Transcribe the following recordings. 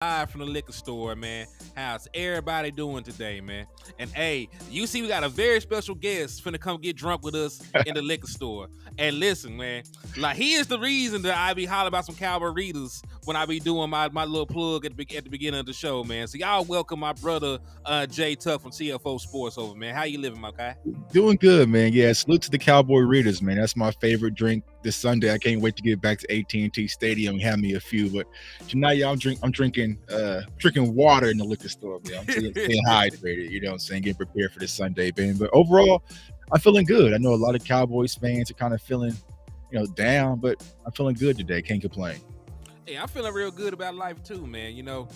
live from the liquor store, man. How's everybody doing today, man? And hey, you see, we got a very special guest finna come get drunk with us in the liquor store. And listen, man, like he is the reason that I be hollering about some Cowboy readers when I be doing my little plug at the beginning of the show, man. So y'all welcome my brother JTuck from CFO Sports over, man. How you living, my guy? Doing good, man. Yeah, salute to the Cowboy Readers, man. That's my favorite drink this Sunday. I can't wait to get back to AT&T Stadium and have me a few. But tonight, yeah, I'm drinking water in the liquor store, man. I'm staying hydrated, you know what I'm saying? Getting prepared for this Sunday, man. But overall, I'm feeling good. I know a lot of Cowboys fans are kind of feeling, down, but I'm feeling good today. Can't complain. Hey, I'm feeling real good about life too, man.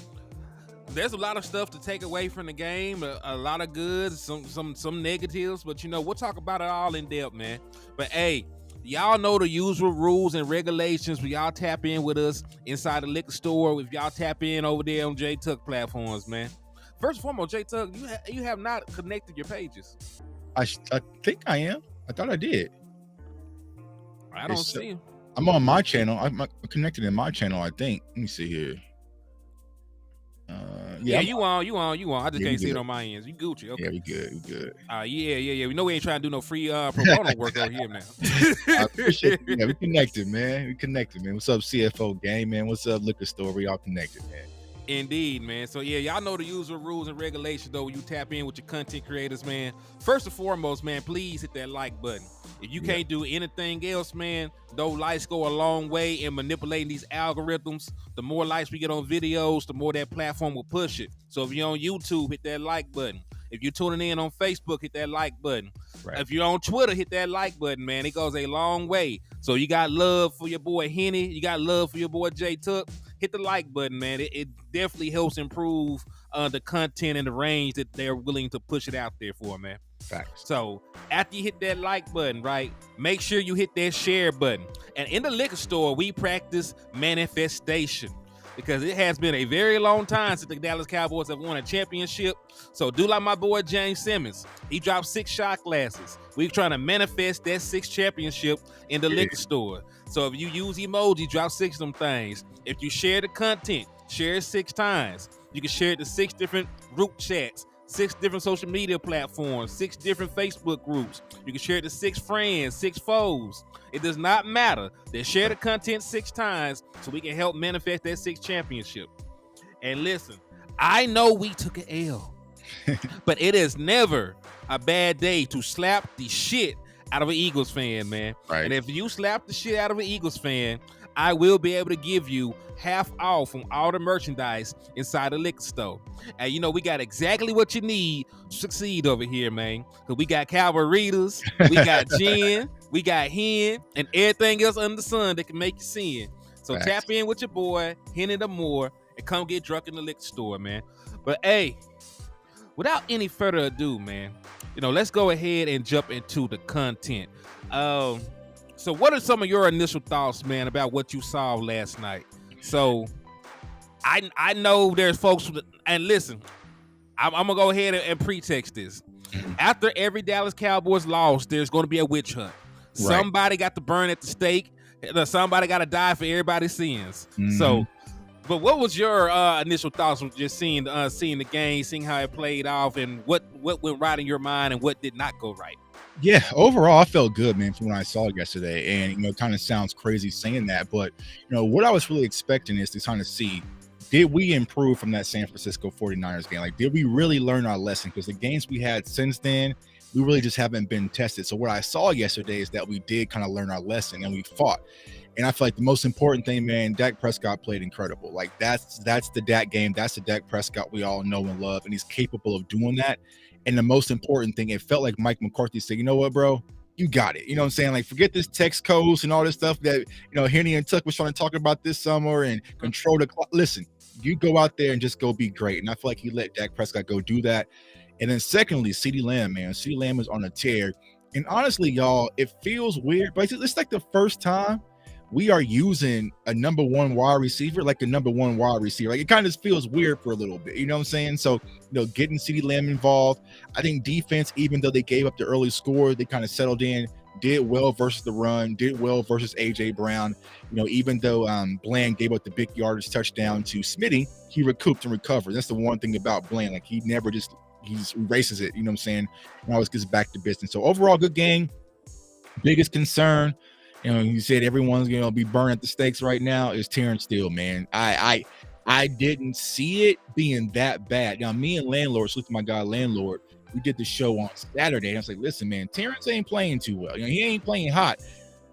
There's a lot of stuff to take away from the game, a lot of goods, some negatives, but we'll talk about it all in depth, man. But hey, y'all know the usual rules and regulations. When y'all tap in with us inside the liquor store, if y'all tap in over there on JTuck platforms, man. First and foremost, JTuck, you have not connected your pages. I think I am. I thought I did. I don't see him. I'm on my channel. I'm connected in my channel, I think. Let me see here. Yeah, you on. I just can't see it on my ends. You Gucci. Okay. Yeah, we good. Yeah. We know we ain't trying to do no free pro bono work over here now. I appreciate it. Yeah, we connected, man. What's up, CFO gang, man? What's up, liquor store? We all connected, man. Indeed, man. So yeah, y'all know the usual rules and regulations though when you tap in with your content creators, man. First and foremost, man, please hit that like button. If you can't do anything else, man, those likes go a long way in manipulating these algorithms. The more likes we get on videos, the more that platform will push it. So if you're on YouTube, hit that like button. If you're tuning in on Facebook, hit that like button. Right. If you're on Twitter, hit that like button, man. It goes a long way. So you got love for your boy Henny. You got love for your boy JTuck. Hit the like button, man. It definitely helps improve the content and the range that they're willing to push it out there for, man. Facts. So after you hit that like button, right, make sure you hit that share button. And in the liquor store, we practice manifestation because it has been a very long time since the Dallas Cowboys have won a championship. So do like my boy James Simmons. He dropped 6 shot glasses. We're trying to manifest that 6th championship in the liquor store. So if you use emoji, drop 6 of them things. If you share the content, share it 6 times. You can share it to 6 different group chats, 6 different social media platforms, 6 different Facebook groups. You can share it to 6 friends, 6 foes. It does not matter. They share the content 6 times so we can help manifest that 6th championship. And listen, I know we took an L, but it is never a bad day to slap the shit out of an Eagles fan, man. Right. And if you slap the shit out of an Eagles fan, I will be able to give you half off from all the merchandise inside the liquor store. And we got exactly what you need to succeed over here, man. Because we got Cowboy Readers, we got gin, we got hen, and everything else under the sun that can make you sin. So tap in with your boy, Henny the Moore, and come get drunk in the liquor store, man. But hey, without any further ado, man, let's go ahead and jump into the content. So what are some of your initial thoughts, man, about what you saw last night? So I know there's folks, and listen, I'm going to go ahead and pretext this. After every Dallas Cowboys loss, there's going to be a witch hunt. Right. Somebody got to burn at the stake. Somebody got to die for everybody's sins. Mm-hmm. So, but what was your initial thoughts from just seeing the game, seeing how it played off, and what went right in your mind and what did not go right? Yeah, overall, I felt good, man, from when I saw it yesterday. And, it kind of sounds crazy saying that. But, what I was really expecting is to kind of see, did we improve from that San Francisco 49ers game? Like, did we really learn our lesson? Because the games we had since then, we really just haven't been tested. So what I saw yesterday is that we did kind of learn our lesson and we fought. And I feel like the most important thing, man, Dak Prescott played incredible. Like, that's the Dak game. That's the Dak Prescott we all know and love. And he's capable of doing that. And the most important thing, it felt like Mike McCarthy said, you know what, bro? You got it. You know what I'm saying? Like, forget this text codes and all this stuff that, Henny and Tuck was trying to talk about this summer and control the clock. Listen, you go out there and just go be great. And I feel like he let Dak Prescott go do that. And then secondly, CeeDee Lamb, man. CeeDee Lamb is on a tear. And honestly, y'all, it feels weird, but it's like the first time we are using a number 1 wide receiver, like a number 1 wide receiver. Like, it kind of feels weird for a little bit. You know what I'm saying? So, getting CeeDee Lamb involved. I think defense, even though they gave up the early score, they kind of settled in, did well versus the run, did well versus AJ Brown. Even though Bland gave up the big yardage touchdown to Smitty, he recouped and recovered. That's the one thing about Bland. Like, he never he just erases it, you know what I'm saying? And always gets back to business. So overall, good game. Biggest concern, you said everyone's gonna be burning at the stakes right now, is Terence Steele, man. I didn't see it being that bad. Now, me and Landlord, salute to my guy Landlord, we did the show on Saturday. And I was like, listen, man, Terence ain't playing too well. He ain't playing hot.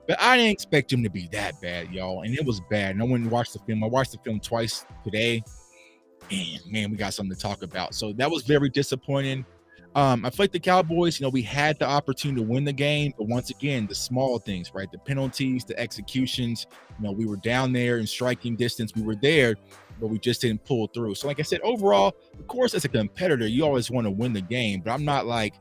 But I didn't expect him to be that bad, y'all. And it was bad. And I went and watched the film. I watched the film twice today. And man, we got something to talk about. So that was very disappointing. I feel like the Cowboys, we had the opportunity to win the game, but once again, the small things, right? The penalties, the executions, we were down there in striking distance. We were there, but we just didn't pull through. So like I said, overall, of course, as a competitor, you always want to win the game, but I'm not like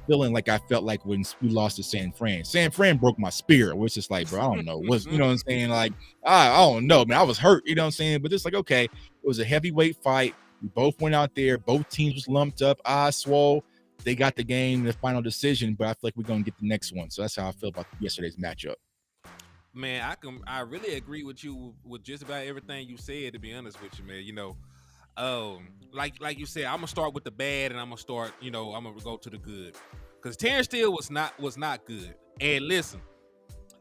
feeling like I felt like when we lost to San Fran. San Fran broke my spirit. Which is like, bro, I don't know. You know what I'm saying? Like, I don't know, man. I was hurt, you know what I'm saying? But it's like, okay, it was a heavyweight fight. We both went out there. Both teams was lumped up. Eyes swole. They got the game, the final decision, but I feel like we're going to get the next one. So that's how I feel about yesterday's matchup. Man, I really agree with you with just about everything you said, to be honest with you, man. Like you said, I'm gonna start with the bad, and I'm gonna start, I'm gonna go to the good, because Terence Steele was not good. And listen,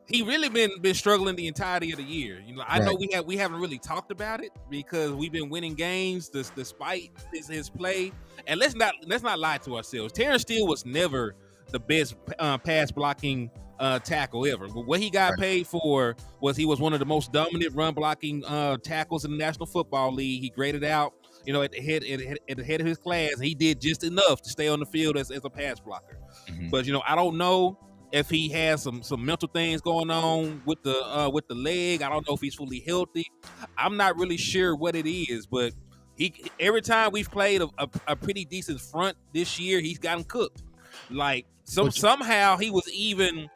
he really been struggling the entirety of the year. I know we haven't really talked about it because we've been winning games despite his play. And let's not lie to ourselves. Terence Steele was never the best pass blocking tackle ever. But what he got paid for was he was one of the most dominant run blocking tackles in the National Football League. He graded out, at the head of his class. He did just enough to stay on the field as a pass blocker. Mm-hmm. But I don't know if he has some mental things going on with the leg. I don't know if he's fully healthy. I'm not really sure what it is, but every time we've played a pretty decent front this year, he's gotten cooked. Like somehow he was even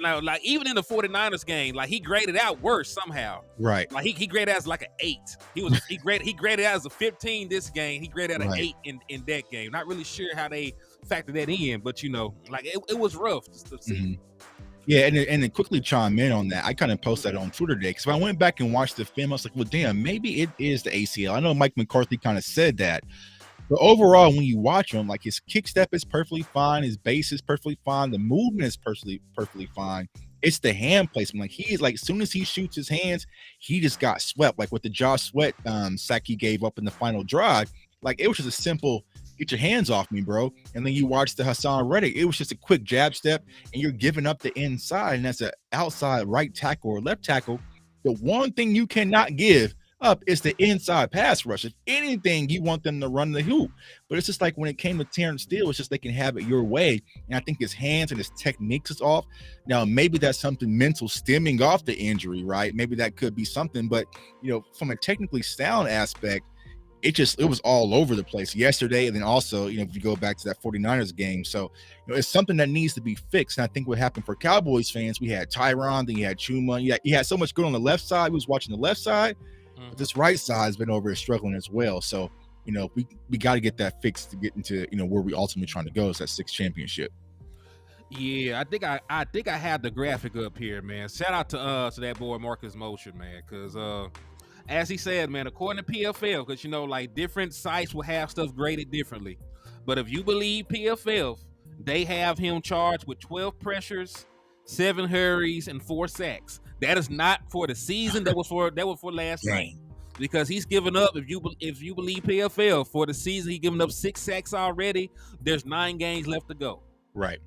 like even in the 49ers game, like he graded out worse somehow. Right. Like he graded out as like an 8. He graded out as a 15 this game. He graded out an 8 in that game. Not really sure how they factor that in, but like it was rough to see. Mm-hmm. Yeah, and then quickly chime in on that. I kind of posted that on Twitter today, because when I went back and watched the film, I was like, well, damn, maybe it is the ACL. I know Mike McCarthy kind of said that, but overall, when you watch him, like his kick step is perfectly fine, his base is perfectly fine, the movement is perfectly fine. It's the hand placement. Like he's like, as soon as he shoots his hands, he just got swept. Like with the Josh Sweat sack he gave up in the final drive, like it was just a simple, get your hands off me, bro. And then you watch the Hassan Reddick. It was just a quick jab step, and you're giving up the inside, and that's an outside right tackle or left tackle. The one thing you cannot give up is the inside pass rush. If anything, you want them to run the hoop. But it's just like when it came to Terence Steele, it's just they can have it your way. And I think his hands and his techniques is off. Now, maybe that's something mental stemming off the injury, right? Maybe that could be something. But, from a technically sound aspect, it was all over the place yesterday. And then also, if you go back to that 49ers game. So, it's something that needs to be fixed. And I think what happened for Cowboys fans, we had Tyron, then you had Chuma. You had so much good on the left side. We was watching the left side. But this right side has been over here struggling as well. So, we got to get that fixed to get into, where we ultimately trying to go, is that 6th championship. Yeah, I think I have the graphic up here, man. Shout out to that boy Marcus Motion, man, because as he said, man, according to PFF, because like different sites will have stuff graded differently, but if you believe PFF, they have him charged with 12 pressures, 7 hurries, and 4 sacks. That is not for the season. That was for last night, because he's given up. If you believe PFL, for the season, he's given up 6 sacks already. There's 9 games left to go. Right.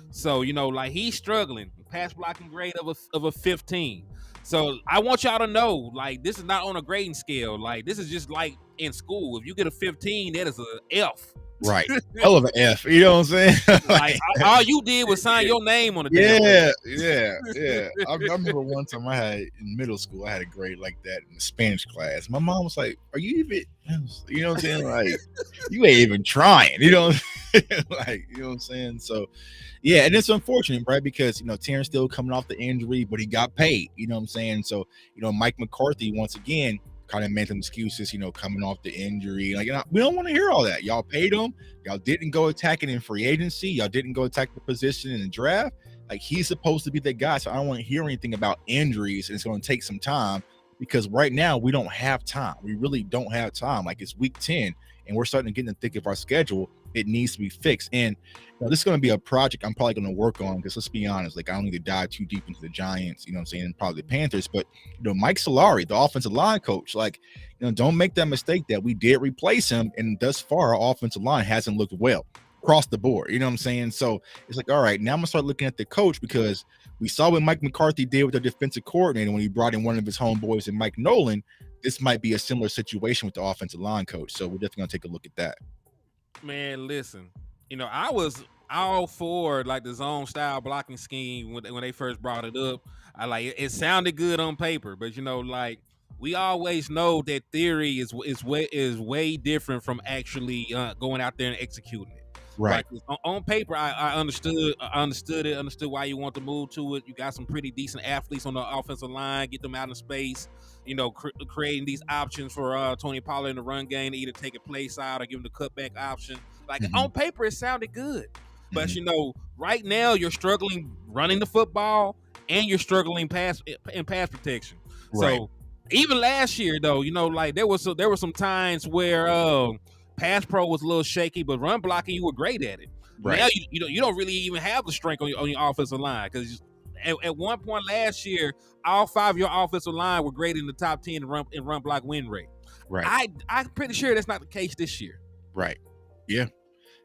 So like he's struggling. Pass blocking grade of a 15. So I want y'all to know, like, this is not on a grading scale. Like, this is just like in school. If you get a 15, that is a F. Right. Hell of an F. You know what I'm saying? Like all you did was sign your name on the damn Yeah. I remember one time in middle school, I had a grade like that in the Spanish class. My mom was like, are you even, you know what I'm saying? Like, you ain't even trying, like, you know what I'm saying? So, yeah, and it's unfortunate, right? Because, Terence Steele coming off the injury, but he got paid, you know what I'm saying? So, Mike McCarthy, once again, kind of made some excuses, coming off the injury. Like, we don't want to hear all that. Y'all paid him. Y'all didn't go attack it in free agency. Y'all didn't go attack the position in the draft. Like, he's supposed to be the guy. So I don't want to hear anything about injuries, and it's going to take some time, because right now we don't have time. We really don't have time. Like, it's week 10 and we're starting to get in the thick of our schedule. It needs to be fixed. And this is going to be a project I'm probably going to work on, because let's be honest, like, I don't need to dive too deep into the Giants, you know what I'm saying, and probably the Panthers, but Mike Solari, the offensive line coach, like, don't make that mistake that we did replace him, and thus far our offensive line hasn't looked well across the board. You know what I'm saying? So it's like, all right, now I'm gonna start looking at the coach, because we saw what Mike McCarthy did with the defensive coordinator when he brought in one of his homeboys and Mike Nolan. This might be a similar situation with the offensive line coach. So we're definitely gonna take a look at that. Man, listen, I was all for like the zone style blocking scheme when they first brought it up. I like it. It sounded good on paper, but like, we always know that theory is way different from actually going out there and executing it. Right. On paper, I understood it, understood why you want to move to it. You got some pretty decent athletes on the offensive line, get them out in space, creating these options for Tony Pollard in the run game to either take a place out or give him the cutback option. Like, on paper, it sounded good. But, right now you're struggling running the football and you're struggling in pass protection. Right. So even last year, though, like, there were some times where pass pro was a little shaky, but run blocking, you were great at it. Right. Now you don't really even have the strength on your offensive line, because at one point last year, all 5 of your offensive line were great in the top 10 in run block win rate. Right. I'm pretty sure that's not the case this year. Right. Yeah.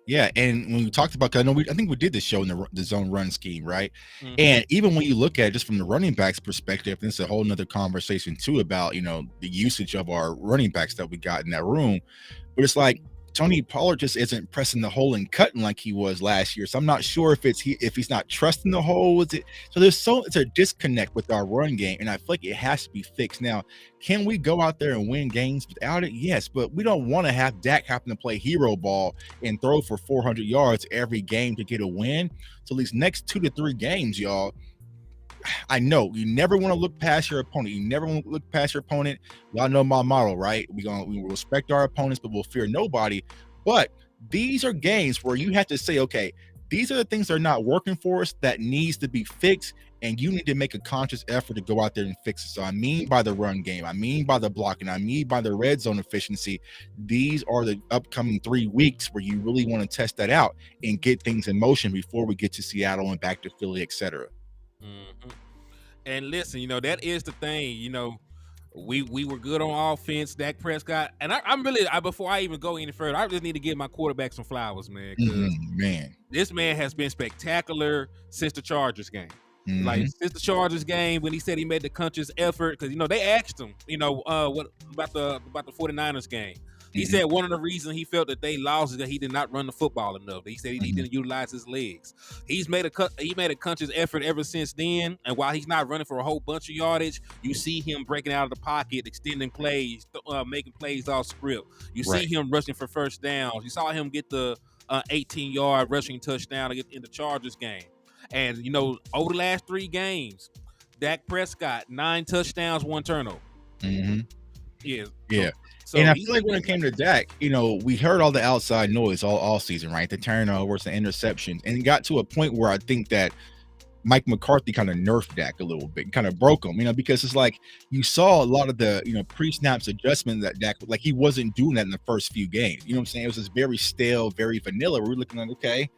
Yeah, and when we talked about, I think we did this show in the zone run scheme, right? Mm-hmm. And even when you look at it just from the running backs perspective, and it's a whole nother conversation too about the usage of our running backs that we got in that room. But it's like Tony Pollard just isn't pressing the hole and cutting like he was last year. So I'm not sure if he's not trusting the hole. It's a disconnect with our run game, and I feel like it has to be fixed. Now, can we go out there and win games without it? Yes, but we don't want to have Dak having to play hero ball and throw for 400 yards every game to get a win. So these next 2 to 3 games, y'all, I know you never want to look past your opponent. You never want to look past your opponent. Y'all know my motto, right? We respect our opponents, but we'll fear nobody. But these are games where you have to say, okay, these are the things that are not working for us that needs to be fixed, and you need to make a conscious effort to go out there and fix it. So I mean by the run game, I mean by the blocking, I mean by the red zone efficiency. These are the upcoming 3 weeks where you really want to test that out and get things in motion before we get to Seattle and back to Philly, etc. Mm-hmm. And listen, that is the thing. We were good on offense, Dak Prescott, and I'm really before I even go any further, I just need to give my quarterback some flowers, man. Man, this man has been spectacular since the Chargers game. Mm-hmm. Like, since the Chargers game, when he said he made the conscious effort, because they asked him, what about the 49ers game. He said one of the reasons he felt that they lost is that he did not run the football enough. He said he didn't utilize his legs. He made a conscious effort ever since then. And while he's not running for a whole bunch of yardage, you see him breaking out of the pocket, extending plays, making plays off script. You see him rushing for first downs. You saw him get the 18-yard rushing touchdown in the Chargers game. And over the last 3 games, Dak Prescott 9 touchdowns, 1 turnover. Mm-hmm. Yeah. So and I feel like when it came to Dak, we heard all the outside noise all season, right? The turnovers, the interceptions, and it got to a point where I think that Mike McCarthy kind of nerfed Dak a little bit, kind of broke him, because it's like you saw a lot of the, pre-snaps adjustment that Dak, like, he wasn't doing that in the first few games. You know what I'm saying? It was just very stale, very vanilla. We're looking like, okay,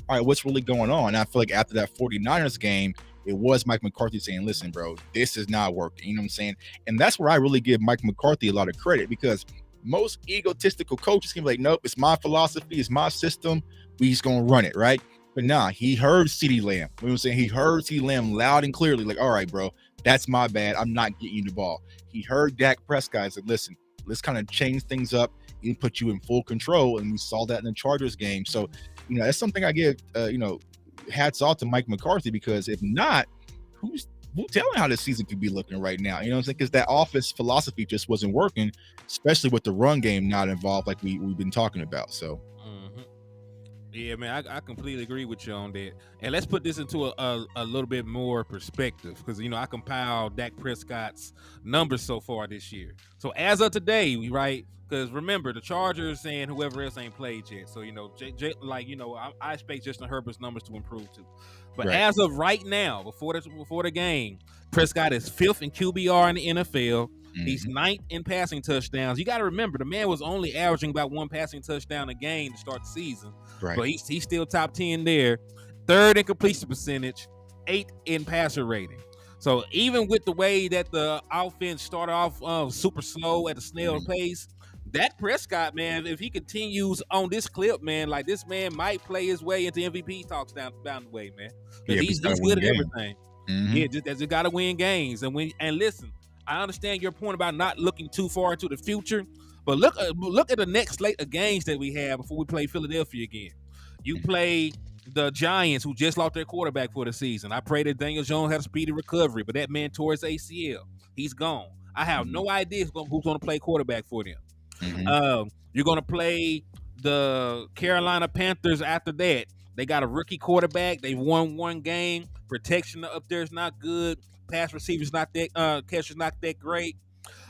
all right, what's really going on? And I feel like after that 49ers game, it was Mike McCarthy saying, listen, bro, this is not working. You know what I'm saying? And that's where I really give Mike McCarthy a lot of credit, because most egotistical coaches can be like, nope, it's my philosophy, it's my system, we just gonna run it, right? But nah, he heard CeeDee Lamb. You know what I'm saying? He heard CeeDee Lamb loud and clearly, like, all right, bro, that's my bad. I'm not getting you the ball. He heard Dak Prescott and said, listen, let's kind of change things up and put you in full control. And we saw that in the Chargers game. So, that's something I give, hats off to Mike McCarthy, because if not, who's telling how this season could be looking right now? You know what I'm saying? Because that offense philosophy just wasn't working, especially with the run game not involved, like we've been talking about. So, Yeah, man, I completely agree with you on that. And let's put this into a little bit more perspective because, I compiled Dak Prescott's numbers so far this year. So as of today, right? Because remember, the Chargers and whoever else ain't played yet. So, I expect Justin Herbert's numbers to improve too. But Right. as of right now, before the game, Prescott is 5th in QBR in the NFL. He's 9th in passing touchdowns. You got to remember, the man was only averaging about 1 passing touchdown a game to start the season. Right. But he's still top 10 there. 3rd in completion percentage, 8th in passer rating. So even with the way that the offense started off super slow at a snail pace, Dak Prescott, man, if he continues on this clip, man, like this man might play his way into MVP talks down the way, man. Because he's good at everything. Yeah, just got to win games. And listen, I understand your point about not looking too far into the future, but look at the next slate of games that we have before we play Philadelphia again. You play the Giants, who just lost their quarterback for the season. I pray that Daniel Jones has a speedy recovery, but that man tore his ACL. He's gone. I have no idea who's going to play quarterback for them. You're going to play the Carolina Panthers after that. They got a rookie quarterback. They've won 1 game. Protection up there is not good. Pass receivers not that catcher's not that great.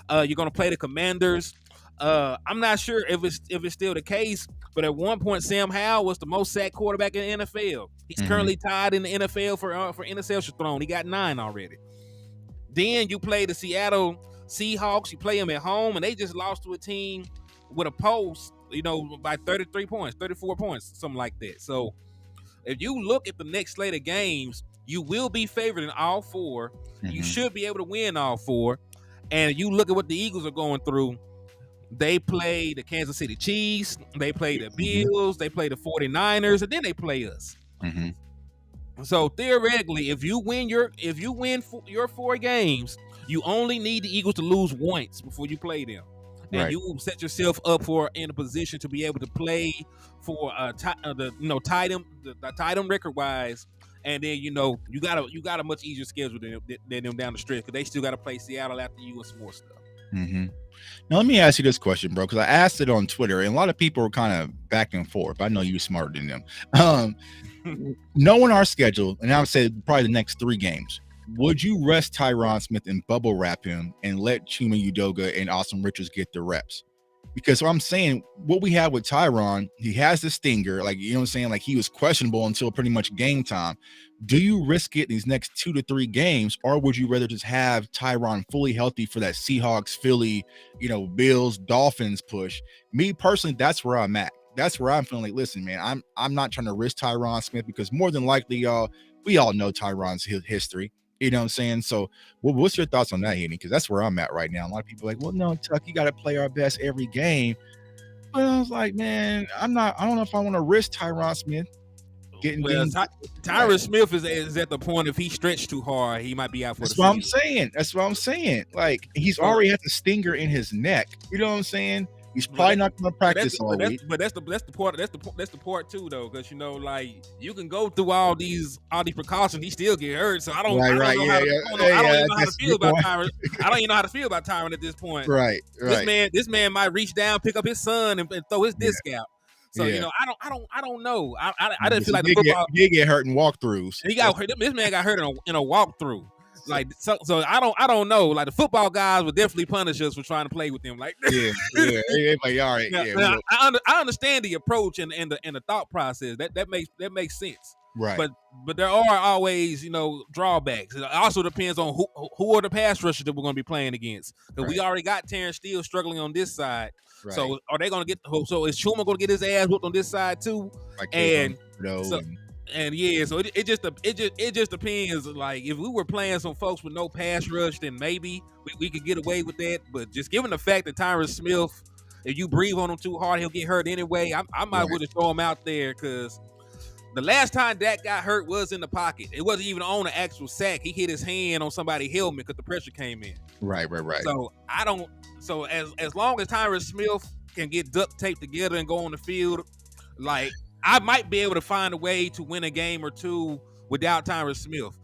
You're gonna play the Commanders. I'm not sure if it's still the case, but at one point Sam Howell was the most sacked quarterback in the NFL. He's currently tied in the NFL for interception thrown. He got 9 already. Then you play the Seattle Seahawks. You play them at home, and they just lost to a team with a post, by 33 points, 34 points, something like that. So if you look at the next slate of games, you will be favored in all 4. You should be able to win all 4. And you look at what the Eagles are going through. They play the Kansas City Chiefs. They play the Bills. They play the 49ers. And then they play us. So theoretically, if you win your 4 games, you only need the Eagles to lose once before you play them. And you will set yourself up in a position to be able to play for tie them record wise. And then you got a much easier schedule than them down the stretch because they still got to play Seattle after you and some more stuff. Now let me ask you this question, bro, because I asked it on Twitter and a lot of people were kind of back and forth. I know you're smarter than them. Knowing our schedule, and I would say probably the next 3 games, would you rest Tyron Smith and bubble wrap him and let Chuma Udoga and Austin Richards get the reps? Because what I'm saying, what we have with Tyron, he has the stinger, like, you know what I'm saying? Like, he was questionable until pretty much game time. Do you risk it these next 2 to 3 games, or would you rather just have Tyron fully healthy for that Seahawks, Philly, Bills, Dolphins push? Me personally, that's where I'm at. That's where I'm feeling like, listen, man, I'm not trying to risk Tyron Smith because more than likely, we all know Tyron's history. You know what I'm saying? So what's your thoughts on that, Henny? Because that's where I'm at right now. A lot of people are like, well, no, Tuck, you got to play our best every game. But I was like, man, I don't know if I want to risk Tyron Smith getting Tyron Smith is at the point if he stretched too hard, he might be out for the season. That's what I'm saying. Like, he's already had the stinger in his neck. You know what I'm saying? He's probably not going to practice all week. But that's the part too, though, because like you can go through all these precautions, he still get hurt. So I don't know how to feel about Tyron. I don't even know how to feel about Tyron at this point. Right. This man might reach down, pick up his son, and throw his disc out. So I don't know. I didn't feel like the football. He get hurt in walkthroughs. He got hurt. This man got hurt in a walkthrough. Like so I don't know. Like the football guys would definitely punish us for trying to play with them. Like like, all right. Now, I understand the approach and the thought process. That makes sense. Right. But there are always drawbacks. It also depends on who are the pass rushers that we're going to be playing against. Because we already got Terence Steele struggling on this side. Right. So are they going to get? So is Chuma going to get his ass whooped on this side too? So it just depends. Like if we were playing some folks with no pass rush, then maybe we could get away with that. But just given the fact that Tyron Smith, if you breathe on him too hard, he'll get hurt anyway. I might would have throw him out there because the last time Dak got hurt was in the pocket. It wasn't even on an actual sack. He hit his hand on somebody's helmet because the pressure came in. Right. So I don't. So as long as Tyron Smith can get duct taped together and go on the field, like. I might be able to find a way to win a game or 2 without Tyron Smith.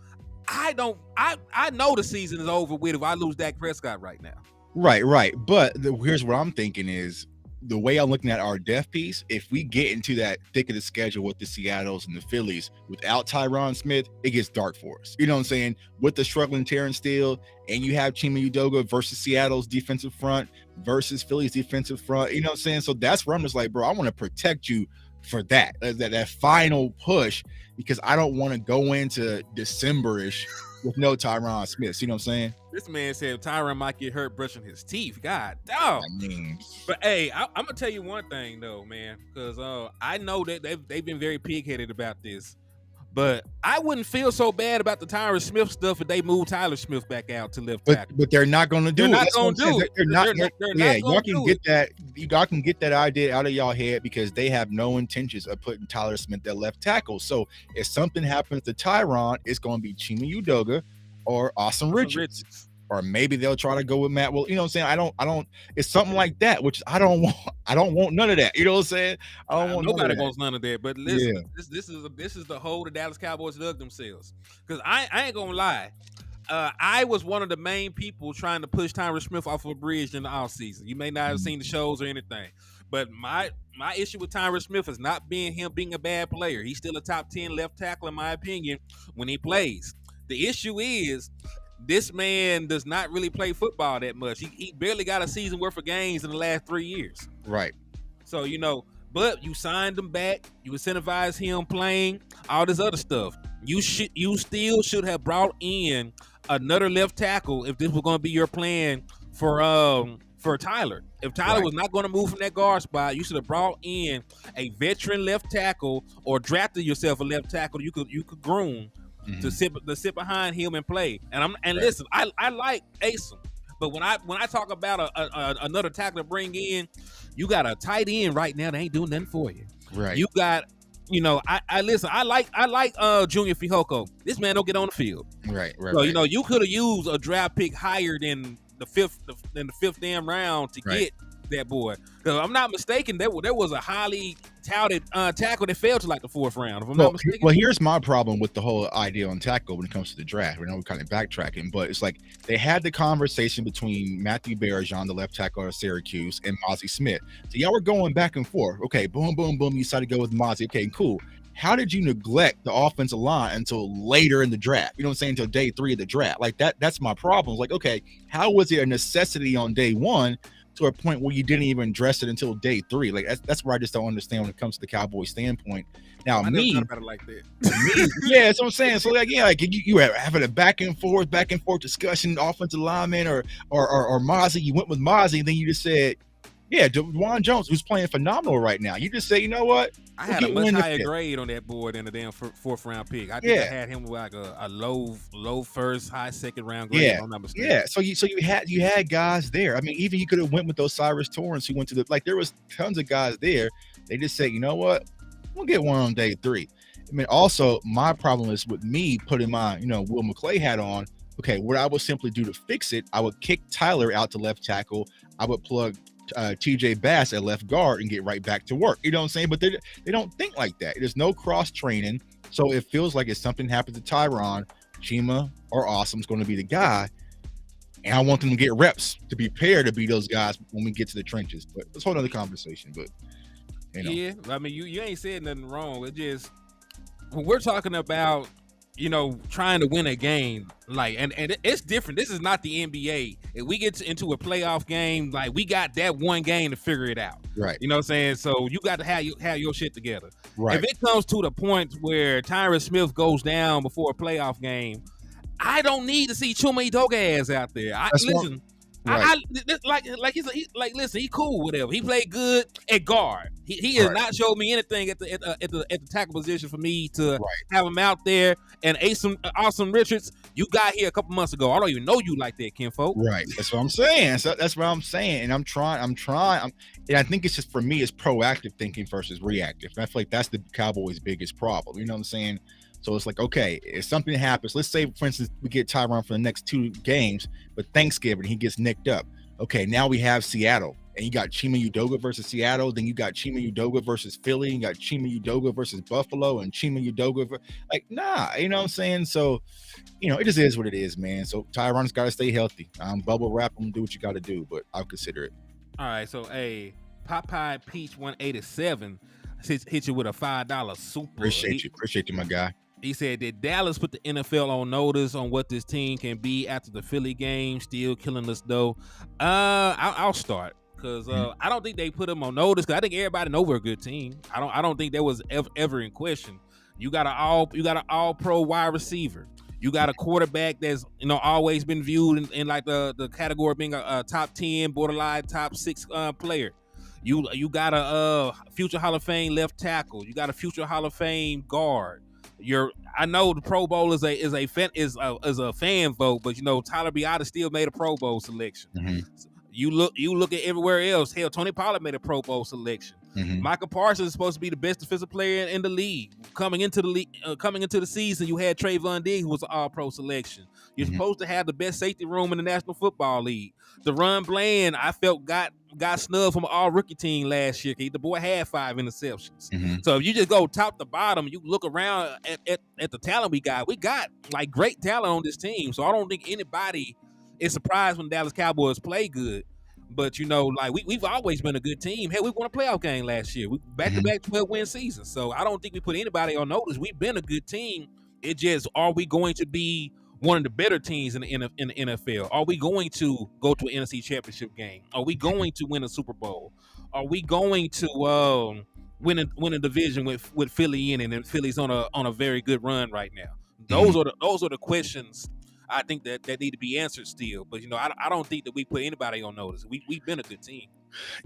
I know the season is over with if I lose Dak Prescott right now. Right. But here's what I'm thinking is the way I'm looking at our depth piece, if we get into that thick of the schedule with the Seattles and the Phillies without Tyron Smith, it gets dark for us. You know what I'm saying? With the struggling Terence Steele, and you have Chima Udoga versus Seattle's defensive front versus Philly's defensive front. You know what I'm saying? So that's where I'm just like, bro, I want to protect you for that final push, because I don't want to go into December-ish with no Tyron Smith. You know what I'm saying? This man said Tyron might get hurt brushing his teeth. God damn. I mean, but hey, I'm gonna tell you one thing though, man, because I know that they've been very pig-headed about this. But I wouldn't feel so bad about the Tyron Smith stuff if they move Tyler Smith back out to left tackle. But they're not going to do it. They're not going to do it. They're not. Yeah, y'all can get that. Y'all can get that idea out of y'all head, because they have no intentions of putting Tyler Smith at left tackle. So if something happens to Tyron, it's going to be Chima Udoga or Austin Richards. Or maybe they'll try to go with Matt. Well, you know what I'm saying? I don't. It's something like that, which I don't want. I don't want none of that. You know what I'm saying? I don't want nobody wants none of that. But listen, this is the hole the Dallas Cowboys dug themselves. Because I ain't gonna lie. I was one of the main people trying to push Tyron Smith off of a bridge in the offseason. You may not have seen the shows or anything, but my issue with Tyron Smith is not being a bad player. He's still a top 10 left tackle in my opinion when he plays. The issue is, this man does not really play football that much. He barely got a season worth of games in the last 3 years. Right. So, but you signed him back. You incentivized him playing, all this other stuff. You still should have brought in another left tackle if this was going to be your plan for Tyler. If Tyler was not going to move from that guard spot, you should have brought in a veteran left tackle or drafted yourself a left tackle you could groom. To sit behind him and play. Listen, I like Asim, but when I talk about another tackle to bring in, you got a tight end right now that ain't doing nothing for you. Right. You got, I listen. I like Junior Fihoko. This man don't get on the field. Right. So you could have used a draft pick higher than the fifth damn round to get that boy. Because I'm not mistaken, there was a highly touted tackle that fell to like the 4th round. If I'm not mistaken. Well, here's my problem with the whole idea on tackle when it comes to the draft. We know we're kind of backtracking, but it's like they had the conversation between Matthew Barajan, the left tackle of Syracuse, and Mozzie Smith. So y'all were going back and forth. Okay, boom, boom, boom. You decided to go with Mozzie. Okay, cool. How did you neglect the offensive line until later in the draft? You know what I'm saying? Until day 3 of the draft. Like that's my problem. Like, okay, how was it a necessity on day 1 to a point where you didn't even address it until day 3? Like that's where I just don't understand when it comes to the Cowboys standpoint. Now, I never thought about it like that. Yeah, that's what I'm saying. So like, yeah, like you were having a back and forth discussion, offensive lineman or Mozzie. You went with Mozzie, and then you just said, yeah, Juwan Jones, who's playing phenomenal right now. You just say, you know what? I had a much higher grade on that board than the damn 4th round pick. I think I had him with like a low first, high 2nd round grade. If I'm not mistaken. Yeah. So you had guys there. I mean, even you could have went with those Cyrus Torrance who went to there was tons of guys there. They just said, you know what? We'll get one on day 3. I mean, also my problem is with me putting my, Will McClay hat on. Okay, what I would simply do to fix it, I would kick Tyler out to left tackle. I would plug TJ Bass at left guard and get right back to work. You know what I'm saying? But they don't think like that. There's no cross training. So it feels like if something happens to Tyron, Chima or Awesome's going to be the guy. And I want them to get reps to be prepared to be those guys when we get to the trenches. But it's a whole other conversation. But yeah, I mean, you ain't said nothing wrong. It just, when we're talking about, trying to win a game, like, and it's different. This is not the NBA. If we get into a playoff game, like, we got that one game to figure it out. Right. You know what I'm saying? So you got to have your shit together. Right. If it comes to the point where Tyron Smith goes down before a playoff game, I don't need to see Chuma Edoga ass out there. Listen. Right. Listen, he cool, whatever. He played good at guard. He has not showed me anything at the tackle position for me to have him out there. And Awesome Richards, you got here a couple months ago. I don't even know you like that, kinfolk. Right. That's what I'm saying. So that's what I'm saying. And I'm trying. And I think it's just, for me, it's proactive thinking versus reactive. And I feel like that's the Cowboys' biggest problem. You know what I'm saying? So it's like, okay, if something happens, let's say, for instance, we get Tyron for the next 2 games, but Thanksgiving, he gets nicked up. Okay, now we have Seattle, and you got Chima Udoga versus Seattle. Then you got Chima Udoga versus Philly. You got Chima Udoga versus Buffalo, and Chima Udoga. Nah, you know what I'm saying? So, it just is what it is, man. So Tyron's got to stay healthy. Bubble wrap him, do what you got to do, but I'll consider it. All right, so, hey, Popeye Peach 187 hit you with a $5 super. Appreciate you, my guy. He said that Dallas put the NFL on notice on what this team can be after the Philly game, still killing us though. I'll start because I don't think they put them on notice because I think everybody know we're a good team. I don't think that was ever in question. You got an all pro wide receiver. You got a quarterback that's always been viewed in like the category of being a top 10, borderline top 6 player. You got a future Hall of Fame left tackle. You got a future Hall of Fame guard. I know the Pro Bowl is a fan vote, but Tyler Biadasz still made a Pro Bowl selection. Mm-hmm. You look at everywhere else. Hell, Tony Pollard made a Pro Bowl selection. Mm-hmm. Michael Parsons is supposed to be the best defensive player in the league. Coming into the season, you had Trayvon Diggs, who was an All-Pro selection. You're supposed to have the best safety room in the National Football League. DeRon Bland, I felt got snubbed from an all-rookie team last year. The boy had 5 interceptions. Mm-hmm. So if you just go top to bottom, you look around at the talent we got like great talent on this team. So I don't think anybody is surprised when Dallas Cowboys play good. But like we've always been a good team. Hey, we won a playoff game last year. We back-to-back 12-win seasons. So I don't think we put anybody on notice. We've been a good team. It just, are we going to be one of the better teams in the NFL? Are we going to go to an NFC Championship game? Are we going to win a Super Bowl? Are we going to win a division with Philly in it? And Philly's on a very good run right now. Those are the questions I think that need to be answered still. But I don't think that we put anybody on notice. We've been a good team.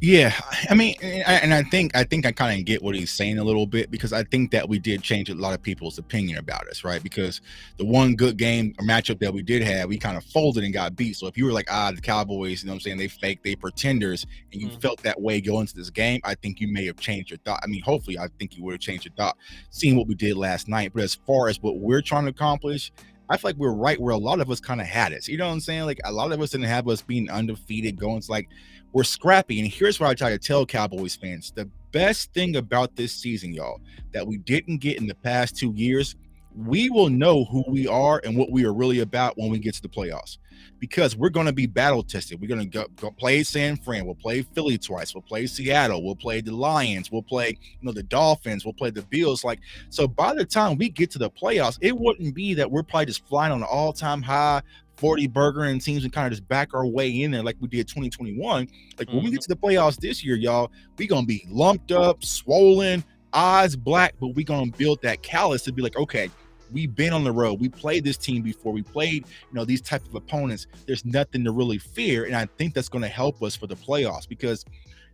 Yeah, I mean, and I think I kind of get what he's saying a little bit, because I think that we did change a lot of people's opinion about us, right? Because the one good game or matchup that we did have, we kind of folded and got beat. So if you were like, the Cowboys, what I'm saying, they fake, they pretenders, and you felt that way going into this game, I think you may have changed your thought. I mean, hopefully, I think you would have changed your thought seeing what we did last night. But as far as what we're trying to accomplish, I feel like we're right where a lot of us kind of had it. You know what I'm saying? Like, a lot of us didn't have us being undefeated, going. It's like, we're scrappy. And here's what I try to tell Cowboys fans. The best thing about this season, y'all, that we didn't get in the past 2 years, we will know who we are and what we are really about when we get to the playoffs, because we're going to be battle tested. We're going to go play San Fran. We'll play Philly twice. We'll play Seattle. We'll play the Lions. We'll play, the Dolphins. We'll play the Bills. Like, so by the time we get to the playoffs, it wouldn't be that we're probably just flying on an all-time high 40 burger and teams and kind of just back our way in there like we did 2021. Like, when we get to the playoffs this year, y'all, we going to be lumped up, swollen, eyes black, but we going to build that callus to be like, okay, we've been on the road. We played this team before. We played, these type of opponents. There's nothing to really fear. And I think that's going to help us for the playoffs, because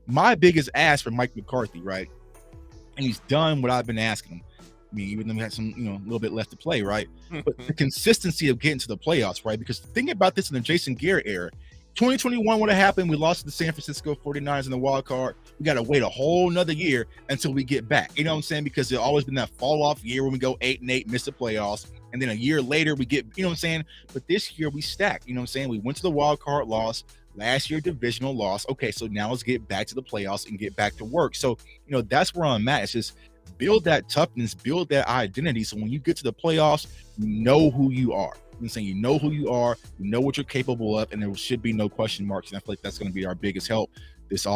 my biggest ask for Mike McCarthy, right? And he's done what I've been asking him. I mean, even though we had some, a little bit left to play, right? But the consistency of getting to the playoffs, right? Because think about this in the Jason Garrett era. 2021 would have happened. We lost to the San Francisco 49ers in the wild card. We got to wait a whole nother year until we get back. You know what I'm saying? Because there's always been that fall off year when we go 8-8, miss the playoffs. And then a year later we get, you know what I'm saying? But this year we stacked, you know what I'm saying? We went to the wild card, loss. Last year, divisional loss. Okay, so now let's get back to the playoffs and get back to work. So, that's where I'm at. It's just build that toughness, build that identity. So when you get to the playoffs, you know who you are. I'm saying, you know who you are, you know what you're capable of, and there should be no question marks. And I feel like that's going to be our biggest help this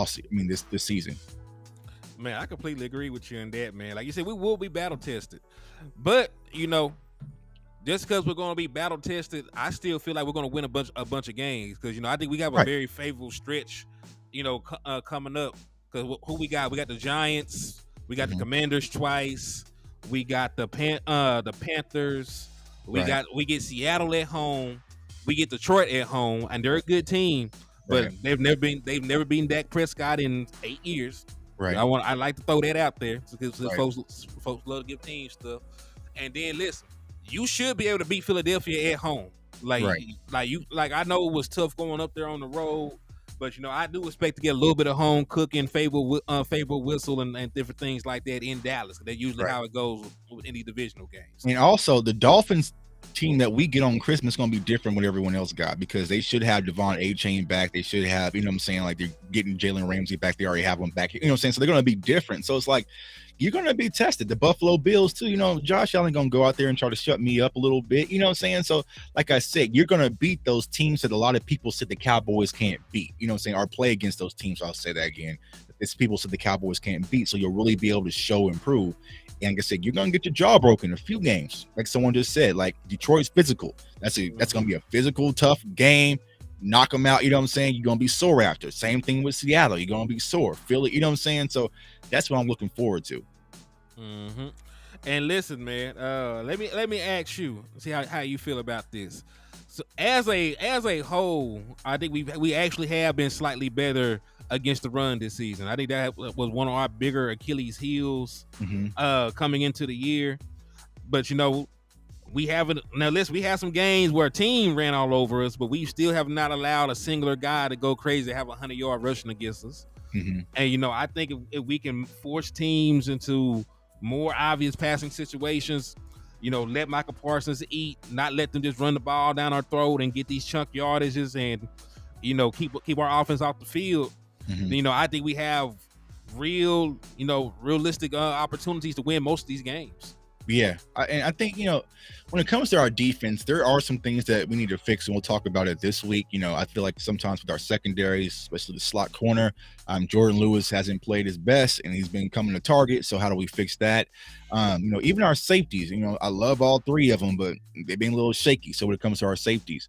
season. Man, I completely agree with you on that, man. Like you said, we will be battle tested, but just because we're going to be battle tested, I still feel like we're going to win a bunch of games, because I think we have a very favorable stretch, coming up. Because who we got? We got the Giants, we got the Commanders twice, we got the Panthers. We get Seattle at home, we get Detroit at home, and they're a good team, but they've never been Dak Prescott in 8 years. Right. I like to throw that out there because folks love to give teams stuff. And then listen, you should be able to beat Philadelphia at home. Like I know it was tough going up there on the road, but I do expect to get a little bit of home cooking, favorable whistle, and different things like that in Dallas. That's usually how it goes with any divisional games. And also, the Dolphins team that we get on Christmas is going to be different what everyone else got, because they should have Devon A-Chain back. They should have, like they're getting Jalen Ramsey back. They already have one back. So they're going to be different. So it's like, you're going to be tested. The Buffalo Bills too, Josh Allen going to go out there and try to shut me up a little bit. So like I said, you're going to beat those teams that a lot of people said the Cowboys can't beat, or play against those teams. I'll say that again, that it's people said the Cowboys can't beat. So you'll really be able to show improve. And like I said, you're gonna get your jaw broken in a few games. Like someone just said, like Detroit's physical. That's gonna be a physical, tough game. Knock them out, you know what I'm saying? You're gonna be sore after. Same thing with Seattle. You're gonna be sore. Philly, you know what I'm saying? So that's what I'm looking forward to. Mm-hmm. And listen, man, let me ask you, see how you feel about this. So as a whole, I think we actually have been slightly better against the run this season. I think that was one of our bigger Achilles heels coming into the year. But we haven't. Now listen, we have some games where a team ran all over us, but we still have not allowed a singular guy to go crazy, have 100-yard rushing against us. And I think if we can force teams into more obvious passing situations, let Michael Parsons eat, not let them just run the ball down our throat and get these chunk yardages and keep our offense off the field. I think we have realistic opportunities to win most of these games. Yeah, and I think when it comes to our defense, there are some things that we need to fix, and we'll talk about it this week. I feel like sometimes with our secondaries, especially the slot corner, Jordan Lewis hasn't played his best, and he's been coming to target. So how do we fix that? Even our safeties. I love all three of them, but they've been a little shaky. So when it comes to our safeties,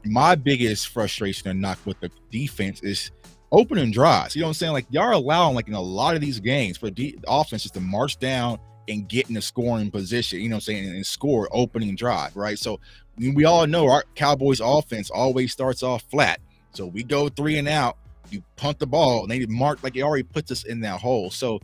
my biggest frustration and knock with the defense is opening drives. You know what I'm saying? Like y'all are allowing, like in a lot of these games, for the offense just to march down and get in a scoring position, you know what I'm saying, and score opening drive, right? So we all know our Cowboys offense always starts off flat. So we go 3 and out, you punt the ball, and they mark like it already puts us in that hole. So,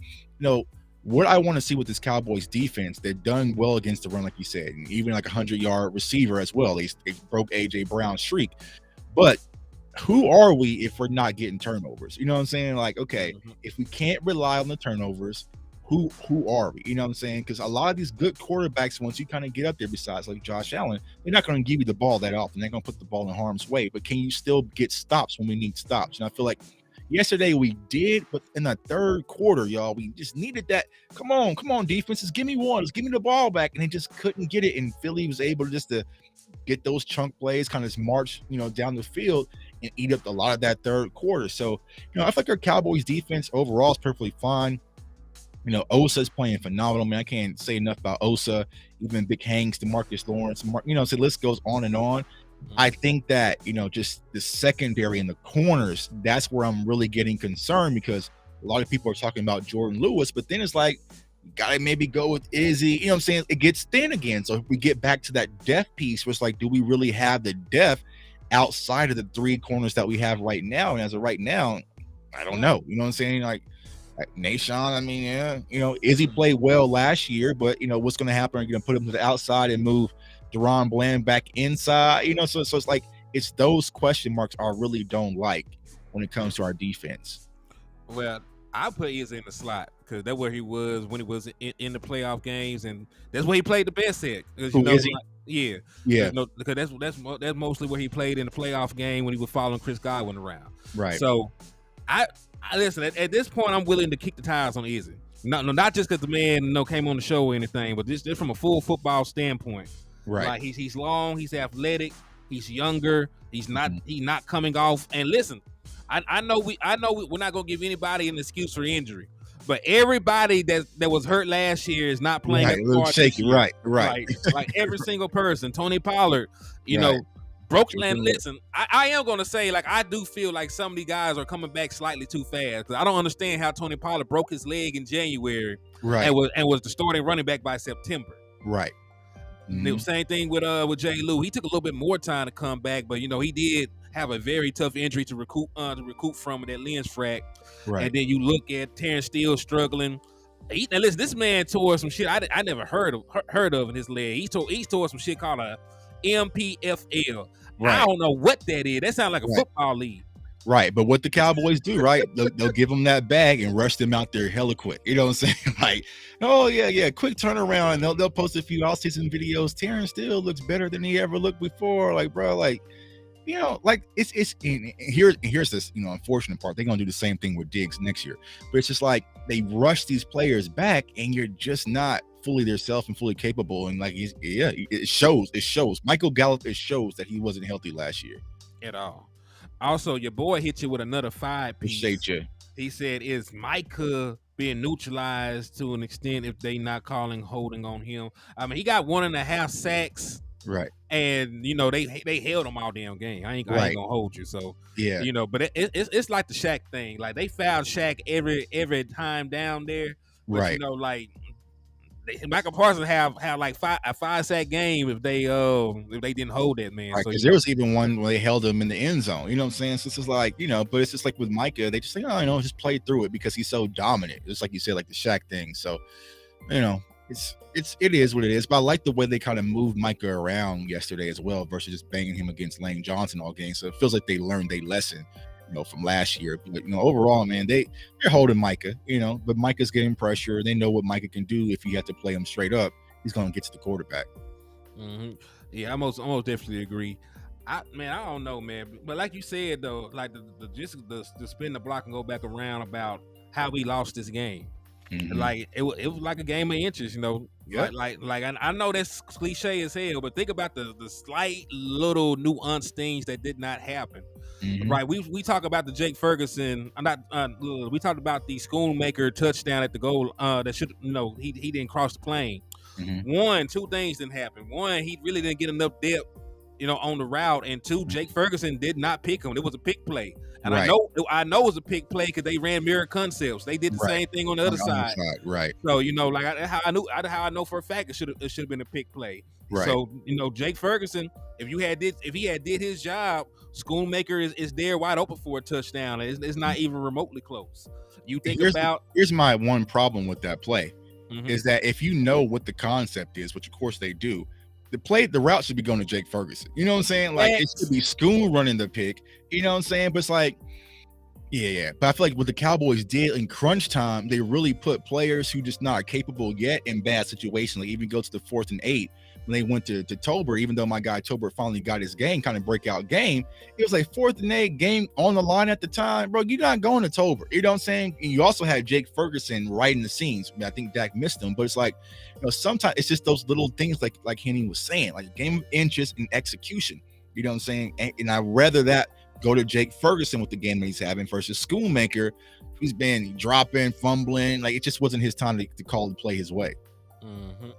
what I want to see with this Cowboys defense, they've done well against the run, like you said, and even like 100-yard receiver as well. They broke AJ Brown's streak. But who are we if we're not getting turnovers? You know what I'm saying? Like, okay, if we can't rely on the turnovers, who are we? You know what I'm saying? Because a lot of these good quarterbacks, once you kind of get up there, besides like Josh Allen, they're not going to give you the ball that often. They're going to put the ball in harm's way. But can you still get stops when we need stops? And I feel like yesterday we did, but in the third quarter, y'all, we just needed that. Come on, defenses, give me one. Just give me the ball back. And they just couldn't get it. And Philly was able to get those chunk plays, kind of march, down the field and eat up a lot of that third quarter. So, I feel like our Cowboys defense overall is perfectly fine. Osa's playing phenomenal, man. I can't say enough about Osa, even Big Hanks, DeMarcus Lawrence, so the list goes on and on. I think that, just the secondary and the corners, that's where I'm really getting concerned, because a lot of people are talking about Jordan Lewis, but then it's like, you got to maybe go with Izzy. You know what I'm saying? It gets thin again. So if we get back to that depth piece, where it's like, do we really have the depth outside of the 3 corners that we have right now? And as of right now, I don't know. You know what I'm saying? Like Nashawn, I mean, yeah, Izzy played well last year, but what's going to happen? Are you going to put him to the outside and move Deron Bland back inside? So it's like, it's those question marks I really don't like when it comes to our defense. Well, I put Izzy in the slot because that's where he was when he was in the playoff games, and that's where he played the best at. Yeah. Because that's mostly where he played in the playoff game when he was following Chris Godwin around. Right. So I listen, at this point, I'm willing to kick the tires on Izzy. Not just because the man came on the show or anything, but just from a full football standpoint. Right. Like he's long, he's athletic, he's younger, he's not coming off. And listen, I know we're not gonna give anybody an excuse for injury, but everybody that was hurt last year is not playing. Right, a little shaky. Right. Like every single person. Tony Pollard, broke. And listen, I am gonna say, like, I do feel like some of these guys are coming back slightly too fast. Because I don't understand how Tony Pollard broke his leg in January, right, and was the starting running back by September. Right. The same thing with Jay Lou. He took a little bit more time to come back, but he did have a very tough injury to recoup from that lens frac. Right. And then you look at Terence Steele struggling. Now listen, this man tore some shit I never heard of in his leg. He tore some shit called a MPFL. Right. I don't know what that is. That sounds like a football league. Right, but what the Cowboys do, right? They'll give them that bag and rush them out there hella quick. You know what I'm saying? Like, oh yeah, quick turnaround. And they'll post a few off-season videos. Terrence Steele looks better than he ever looked before. Like, bro, like, like it's here's this unfortunate part. They're gonna do the same thing with Diggs next year. But it's just like they rush these players back, and you're just not fully themselves and fully capable. And like, it shows. Michael Gallup, it shows that he wasn't healthy last year at all. Also, your boy hit you with another 5-piece. Appreciate you. He said, "Is Micah being neutralized to an extent if they not calling holding on him?" I mean, he got 1.5 sacks, Right. and they held him all damn game. I ain't Right. gonna hold you. So Yeah. but it's like the Shaq thing. Like they fouled Shaq every time down there, but Right. like Michael Parsons have like a 5-sack game if they didn't hold that man. Right, So because there was even one where they held him in the end zone. You know what I'm saying? So this is like, but it's just like with Micah, they just say, oh, just play through it because he's so dominant. Just like you said, like the Shaq thing. So, it is what it is. But I like the way they kind of moved Micah around yesterday as well versus just banging him against Lane Johnson all game. So it feels like they learned their lesson, from last year. But overall, man, they're holding Micah, but Micah's getting pressure. They know what Micah can do if you have to play him straight up. He's going to get to the quarterback. Mm-hmm. Yeah, I most definitely agree. I don't know, man. But like you said though, like the spin the block and go back around about how we lost this game. Mm-hmm. Like it was like a game of inches, Yep. Like I know that's cliche as hell, but think about the slight little nuance things that did not happen. Mm-hmm. Right? We talk about the Jake Ferguson. We talked about the Schoonmaker touchdown at the goal. That should he didn't cross the plane. Mm-hmm. Two things didn't happen. One, he really didn't get enough depth, on the route, and two, Jake Ferguson did not pick him. It was a pick play, and Right. I know it was a pick play because they ran mirror concepts. They did the Right. same thing on the other side. Right. So how I know for a fact it should have been a pick play. Right. So Jake Ferguson, if he had did his job, Schoonmaker is there wide open for a touchdown. It's not even remotely close. You think here's my one problem with that play. Mm-hmm. Is that if you know what the concept is, which of course they do, the route should be going to Jake Ferguson. You know what I'm saying? Like it should be Schoon running the pick. You know what I'm saying? But it's like, yeah. But I feel like what the Cowboys did in crunch time, they really put players who just not capable yet in bad situations. Like even go to the 4th and 8 when they went to Tober, even though my guy Tober finally got his kind of breakout game. It was like 4th and 8 game on the line at the time, bro. You're not going to Tober. You know what I'm saying? And you also had Jake Ferguson right in the scenes. I think Dak missed him, but it's like, sometimes it's just those little things like Henny was saying, like a game of inches and execution. You know what I'm saying? And I'd rather that go to Jake Ferguson with the game that he's having versus Schoonmaker, who's been dropping, fumbling. Like it just wasn't his time to call and play his way. Mm-hmm.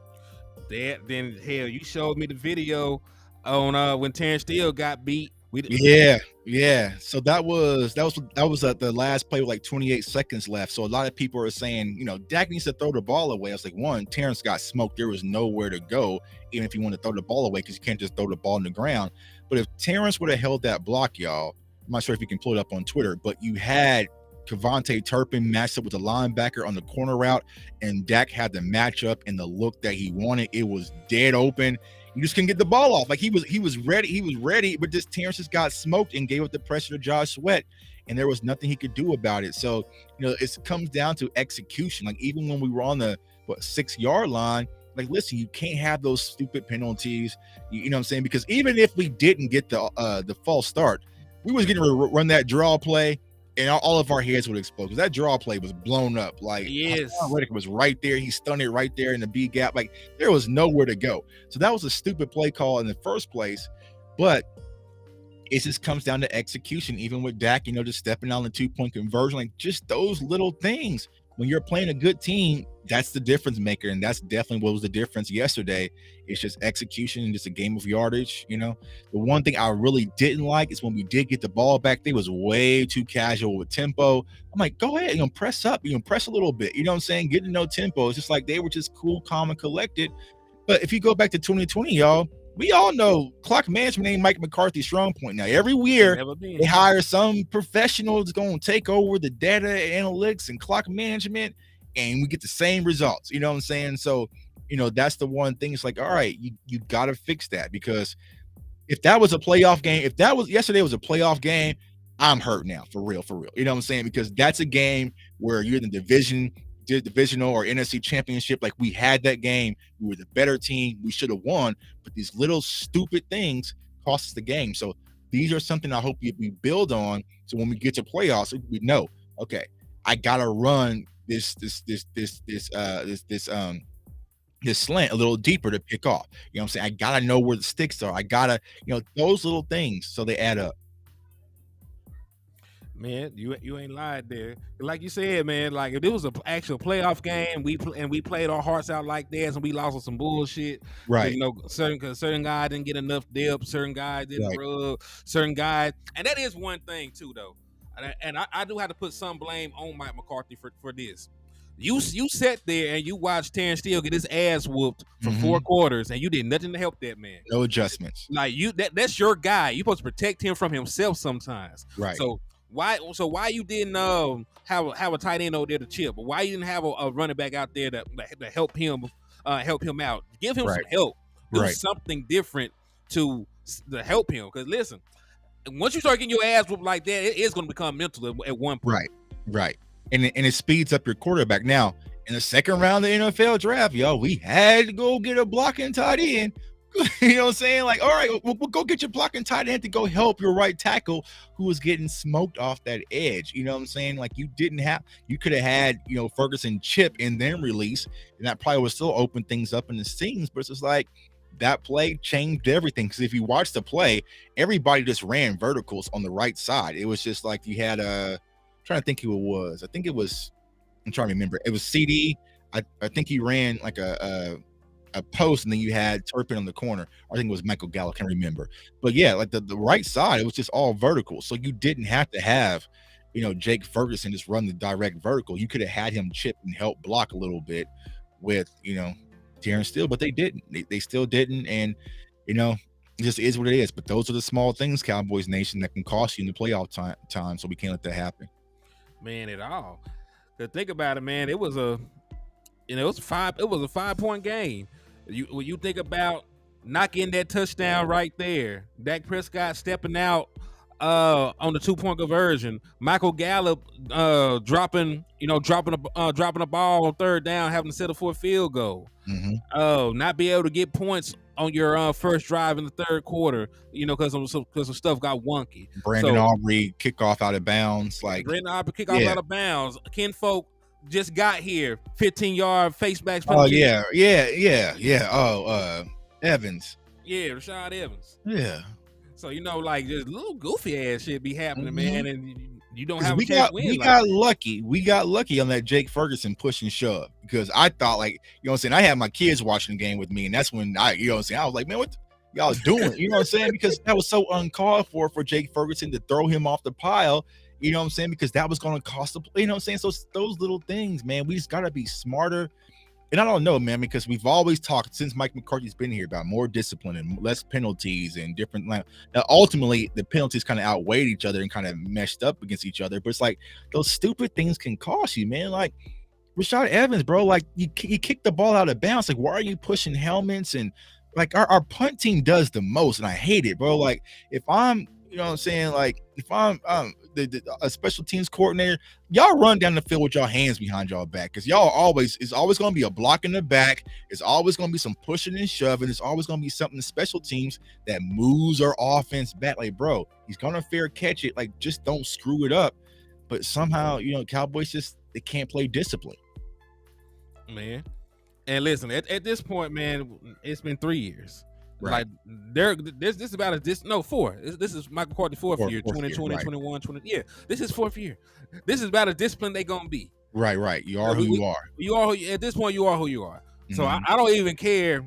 Then hell, you showed me the video on when Terence Steele got beat. Yeah. So that was the last play with like 28 seconds left. So a lot of people are saying, Dak needs to throw the ball away. I was like, one, Terence got smoked. There was nowhere to go, even if you want to throw the ball away, because you can't just throw the ball on the ground. But if Terence would have held that block, y'all, I'm not sure if you can pull it up on Twitter, but you had Kevontae Turpin matched up with the linebacker on the corner route, and Dak had the matchup and the look that he wanted. It was dead open. You just couldn't get the ball off. Like he was ready, but this Terence just got smoked and gave up the pressure to Josh Sweat, and there was nothing he could do about it. So, it comes down to execution. Like even when we were on the 6-yard line, like listen, you can't have those stupid penalties. You know what I'm saying? Because even if we didn't get the false start, we was going to run that draw play, and all of our heads would explode because that draw play was blown up. Like Reddick was right there. He stunned it right there in the B gap. Like there was nowhere to go. So that was a stupid play call in the first place. But it just comes down to execution, even with Dak, just stepping on the 2-point conversion, like just those little things. When you're playing a good team, that's the difference maker. And that's definitely what was the difference yesterday. It's just execution and just a game of yardage. The one thing I really didn't like is when we did get the ball back, they was way too casual with tempo. I'm like, go ahead, press up, press a little bit. You know what I'm saying? Get to know tempo. It's just like they were just cool, calm, and collected. But if you go back to 2020, y'all, we all know clock management ain't Mike McCarthy's strong point. Now, every year they hire some professional that's going to take over the data analytics and clock management, and we get the same results. You know what I'm saying? So, that's the one thing. It's like, all right, you got to fix that, because if that was a playoff game, if that was yesterday was a playoff game, I'm hurt now, for real. You know what I'm saying? Because that's a game where you're in the divisional or NFC championship. Like we had that game, we were the better team, we should have won, but these little stupid things cost us the game. So these are something I hope we build on, so when we get to playoffs, we know, okay, I gotta run this slant a little deeper to pick off. You know what I'm saying? I gotta know where the sticks are. I gotta, those little things, so they add up. Man, you ain't lied there. Like you said, man, like if it was an actual playoff game, we played our hearts out like that, and we lost on some bullshit. Because Right, certain guy didn't get enough depth, certain guys didn't right. rub, certain guys, and that is one thing too, though. And I do have to put some blame on Mike McCarthy for this. You sat there and you watched Terence Steele get his ass whooped for 4 quarters, and you did nothing to help that man. No adjustments. Like that's your guy. You're supposed to protect him from himself sometimes. Right. So why you didn't have a tight end over there to chip? But why you didn't have a running back out there to help him out? Give him some help. Do something different to help him. Because listen, once you start getting your ass whooped like that, it is going to become mental at one point. Right. And it speeds up your quarterback. Now, in the second round of the NFL draft, we had to go get a blocking tight end. You know what I'm saying? Like, all right, we'll go get your blocking tight end to go help your right tackle who was getting smoked off that edge. You know what I'm saying? Like, you could have had, Ferguson chip and then release, and that probably would still open things up in the seams. But it's just like that play changed everything. Because if you watch the play, everybody just ran verticals on the right side. It was just like you had I'm trying to think who it was. I think it was, I'm trying to remember. It was CD. I think he ran like a post, and then you had Turpin on the corner. I think it was Michael Gallup, can't remember. But yeah, like the right side, it was just all vertical. So you didn't have to have, Jake Ferguson just run the direct vertical. You could have had him chip and help block a little bit with, Terence Steele, but they didn't. They still didn't. And, it just is what it is. But those are the small things, Cowboys Nation, that can cost you in the playoff time. So we can't let that happen. Man, at all. Because think about it, man. It was a 5-point game. When you think about knocking that touchdown right there, Dak Prescott stepping out on the 2-point conversion, Michael Gallup dropping a ball on third down, having to settle for a field goal. Not be able to get points on your first drive in the third quarter, because some stuff got wonky. Brandon Aubrey kickoff out of bounds, out of bounds. Ken Folk just got here, 15-yard face back. Oh yeah. Evans. Yeah, Rashad Evans. Yeah. So like just little goofy ass shit be happening, man, and you don't have. We got lucky. We got lucky on that Jake Ferguson push and shove, because I thought, like, I had my kids watching the game with me, and that's when I was like, man, what y'all doing? You know what I'm saying? Because that was so uncalled for Jake Ferguson to throw him off the pile. You know what I'm saying? Because that was going to cost the, you know what I'm saying? So those little things, man, we just got to be smarter. And I don't know, man, because we've always talked since Mike McCarthy's been here about more discipline and less penalties and different. Now, ultimately, the penalties kind of outweighed each other and kind of meshed up against each other. But it's like those stupid things can cost you, man. Like Rashad Evans, bro, like you kick the ball out of bounds. Like, why are you pushing helmets? And like our punt team does the most, and I hate it, bro. Like if I'm, you know what I'm saying? Like if I'm a special teams coordinator, y'all run down the field with y'all hands behind y'all back, because y'all it's always going to be a block in the back. It's always going to be some pushing and shoving. It's always going to be something in special teams that moves our offense back. Like, bro, he's going to fair catch it. Like, just don't screw it up. But somehow, Cowboys they can't play discipline. Man. And listen, at this point, man, it's been 3 years. Right. Like this is about a 4. This is Michael McCarthy's fourth year, 2020, right. 21, 20. Yeah, this is 4th year. This is about a discipline they're gonna be. Right. You are who you are. You are at this point. You are who you are. So I don't even care,